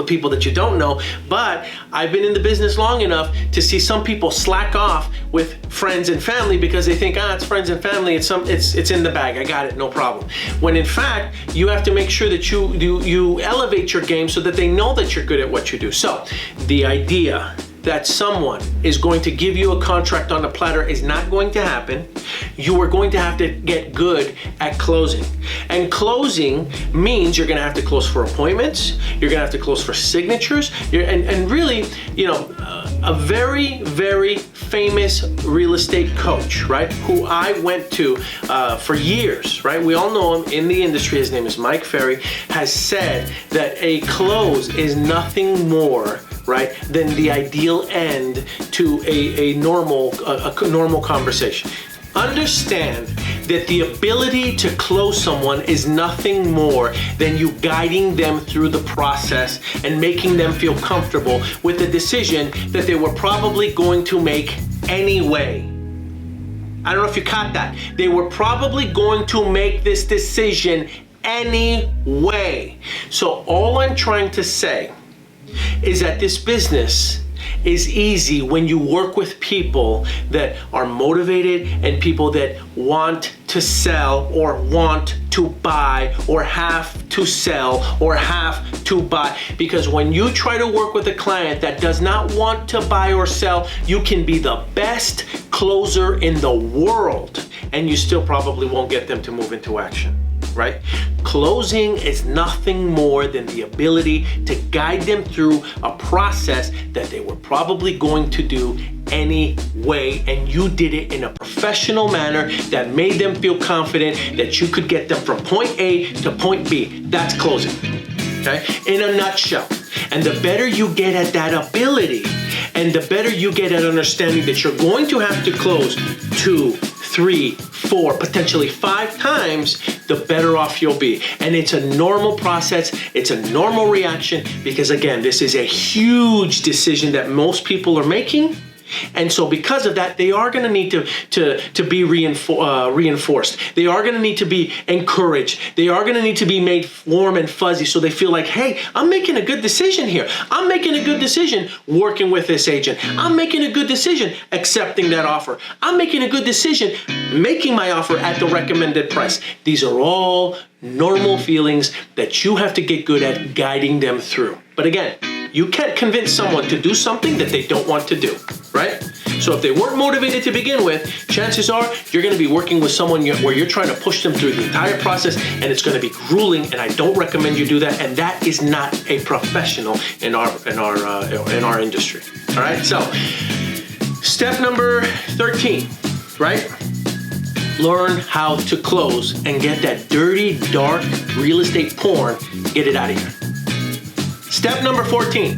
people that you don't know, but I've been in the business long enough to see some people slack off with friends and family because they think, it's friends and family, it's in the bag, I got it, no problem. When in fact, you have to make sure that you elevate your game so that they know that you're good at what you do. So the idea that someone is going to give you a contract on a platter is not going to happen. You are going to have to get good at closing. And closing means you're gonna have to close for appointments, you're gonna have to close for signatures, and really, a very, very famous real estate coach, right, who I went to for years, right? We all know him in the industry. His name is Mike Ferry, has said that a close is nothing more, right, than the ideal end to a normal conversation. Understand that the ability to close someone is nothing more than you guiding them through the process and making them feel comfortable with the decision that they were probably going to make anyway. I don't know if you caught that. They were probably going to make this decision anyway. So all I'm trying to say is that this business is easy when you work with people that are motivated and people that want to sell or want to buy or have to sell or have to buy. Because when you try to work with a client that does not want to buy or sell, you can be the best closer in the world and you still probably won't get them to move into action. Right? Closing is nothing more than the ability to guide them through a process that they were probably going to do anyway, and you did it in a professional manner that made them feel confident that you could get them from point A to point B. That's closing, okay? In a nutshell. And the better you get at that ability, and the better you get at understanding that you're going to have to close 2, 3, 4, potentially 5 times, the better off you'll be. And it's a normal process. It's a normal reaction because, again, this is a huge decision that most people are making. And so because of that, they are going to need to be reinforced. They are going to need to be encouraged. They are going to need to be made warm and fuzzy so they feel like, hey, I'm making a good decision here. I'm making a good decision working with this agent. I'm making a good decision accepting that offer. I'm making a good decision making my offer at the recommended price. These are all normal feelings that you have to get good at guiding them through. But again, you can't convince someone to do something that they don't want to do, right? So if they weren't motivated to begin with, chances are you're going to be working with someone where you're trying to push them through the entire process, and it's going to be grueling. And I don't recommend you do that. And that is not a professional in our industry. All right. So step number 13, right? Learn how to close and get that dirty, dark real estate porn. Get it out of here. Step number 14,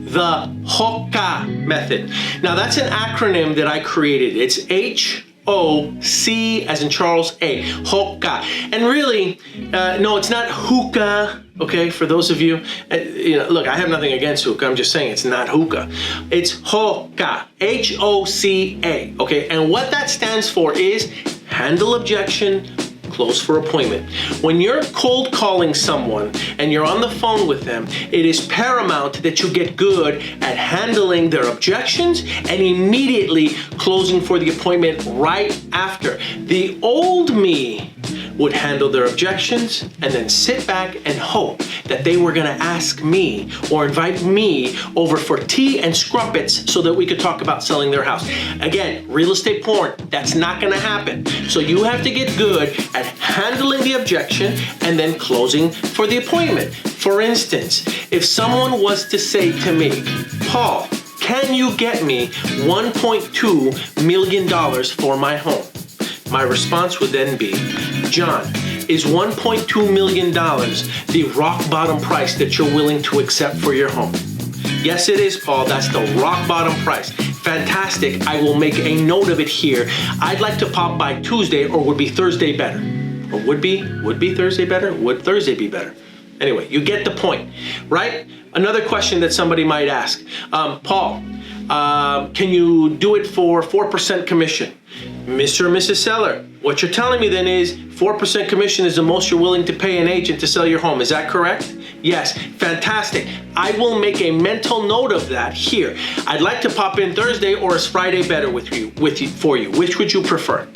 the HOCA Method. Now that's an acronym that I created. It's H-O-C as in Charles A, HOCA. And really, no, it's not hookah, okay, for those of you, look, I have nothing against hookah, I'm just saying it's not hookah. It's HOCA, H-O-C-A, okay? And what that stands for is handle objection, close for appointment. When you're cold calling someone and you're on the phone with them, it is paramount that you get good at handling their objections and immediately closing for the appointment right after. The old me would handle their objections and then sit back and hope that they were gonna ask me or invite me over for tea and scrumpets so that we could talk about selling their house. Again, real estate porn, that's not gonna happen. So you have to get good at handling the objection and then closing for the appointment. For instance, if someone was to say to me, Paul, can you get me $1.2 million for my home? My response would then be, John, is $1.2 million the rock bottom price that you're willing to accept for your home? Yes, it is, Paul. That's the rock bottom price. Fantastic. I will make a note of it here. I'd like to pop by Tuesday, or would be Thursday better? Or would be Thursday better? Would Thursday be better? Anyway, you get the point, right? Another question that somebody might ask, Paul, can you do it for 4% commission? Mr. or Mrs. Seller, what you're telling me then is 4% commission is the most you're willing to pay an agent to sell your home. Is that correct? Yes, fantastic. I will make a mental note of that here. I'd like to pop in Thursday, or is Friday better for you? Which would you prefer?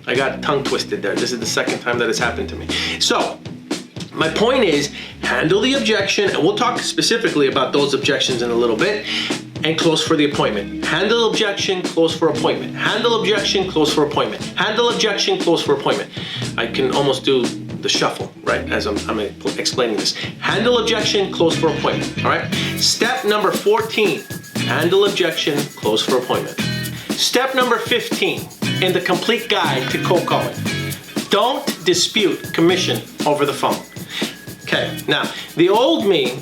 I got tongue twisted there. This is the second time that has happened to me. So, my point is, handle the objection, and we'll talk specifically about those objections in a little bit, and close for the appointment. Handle objection, close for appointment. Handle objection, close for appointment. Handle objection, close for appointment. I can almost do the shuffle, right, as I'm explaining this. Handle objection, close for appointment, all right? Step number 14, handle objection, close for appointment. Step number 15 in the complete guide to cold calling. Don't dispute commission over the phone. Okay, now, the old me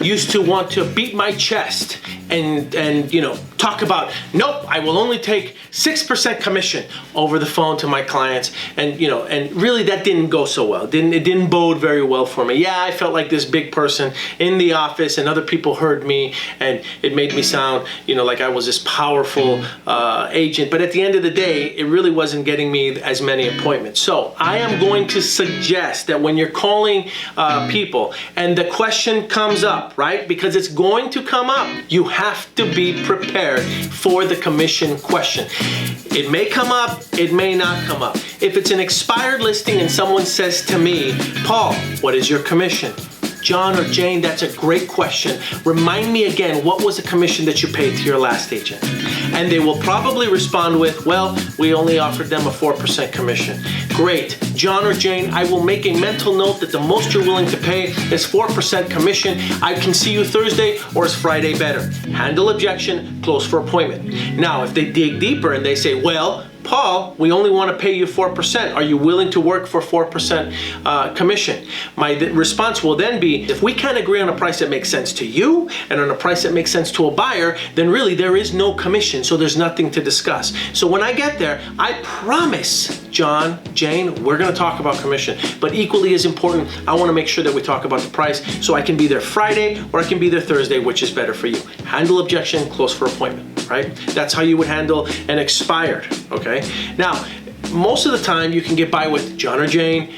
used to want to beat my chest and you know, talk about, nope, I will only take 6% commission over the phone to my clients, and you know, and really that didn't go so well. It didn't bode very well for me. Yeah, I felt like this big person in the office, and other people heard me, and it made me sound, you know, like I was this powerful agent. But at the end of the day, it really wasn't getting me as many appointments. So I am going to suggest that when you're calling people and the question comes up, right, because it's going to come up, you have to be prepared for the commission question. It may come up, it may not come up. If it's an expired listing and someone says to me, Paul, what is your commission? John or Jane, that's a great question. Remind me again, what was the commission that you paid to your last agent? And they will probably respond with, well, we only offered them a 4% commission. Great. John or Jane, I will make a mental note that the most you're willing to pay is 4% commission. I can see you Thursday, or is Friday better? Handle objection, close for appointment. Now, if they dig deeper and they say, well, Paul, we only want to pay you 4%. Are you willing to work for 4% commission? My response will then be, if we can't agree on a price that makes sense to you and on a price that makes sense to a buyer, then really there is no commission, so there's nothing to discuss. So when I get there, I promise, John, Jane, we're going to talk about commission. But equally as important, I want to make sure that we talk about the price, so I can be there Friday or I can be there Thursday, which is better for you. Handle objection, close for appointment, right? That's how you would handle an expired, okay? Now, most of the time you can get by with John or Jane.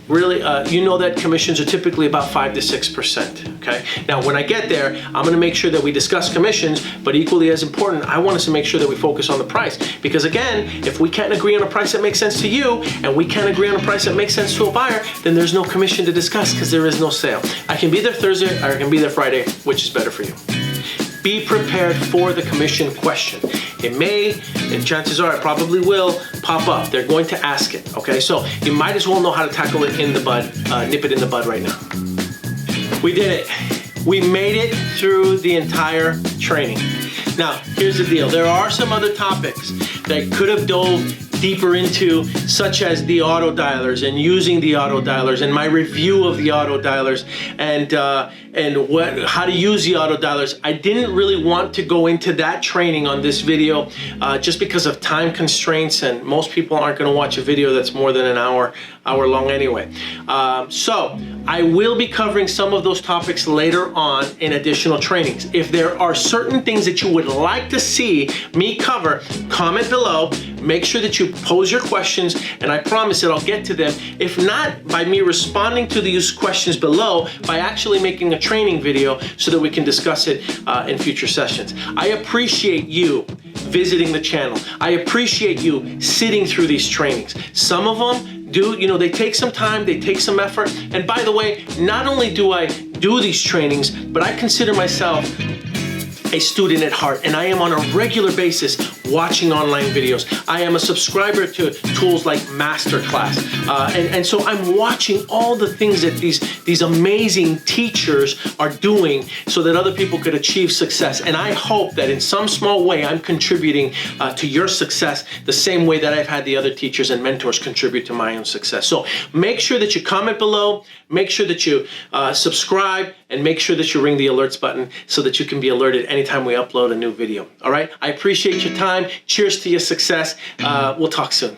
Really, you know that commissions are typically about 5 to 6%, okay? Now, when I get there, I'm gonna make sure that we discuss commissions, but equally as important, I want us to make sure that we focus on the price. Because again, if we can't agree on a price that makes sense to you, and we can't agree on a price that makes sense to a buyer, then there's no commission to discuss because there is no sale. I can be there Thursday, or I can be there Friday, which is better for you. Be prepared for the commission question. It may, and chances are it probably will, pop up. They're going to ask it, okay? So you might as well know how to tackle it in the bud, nip it in the bud right now. We did it. We made it through the entire training. Now, here's the deal. There are some other topics that could have dove deeper into, such as the auto dialers and using the auto dialers and my review of the auto dialers and how to use the auto dialers. I didn't really want to go into that training on this video just because of time constraints, and most people aren't going to watch a video that's more than an hour long anyway. So I will be covering some of those topics later on in additional trainings. If there are certain things that you would like to see me cover, comment below. Make sure that you pose your questions, and I promise that I'll get to them. If not by me responding to these questions below, by actually making a training video so that we can discuss it in future sessions. I appreciate you visiting the channel. I appreciate you sitting through these trainings. Some of them do, you know, they take some time, they take some effort. And by the way, not only do I do these trainings, but I consider myself a student at heart, and I am on a regular basis watching online videos. I am a subscriber to tools like Masterclass. And so I'm watching all the things that these amazing teachers are doing so that other people could achieve success. And I hope that in some small way I'm contributing to your success the same way that I've had the other teachers and mentors contribute to my own success. So make sure that you comment below, make sure that you subscribe, and make sure that you ring the alerts button so that you can be alerted anytime we upload a new video. All right? I appreciate your time. Cheers to your success. We'll talk soon.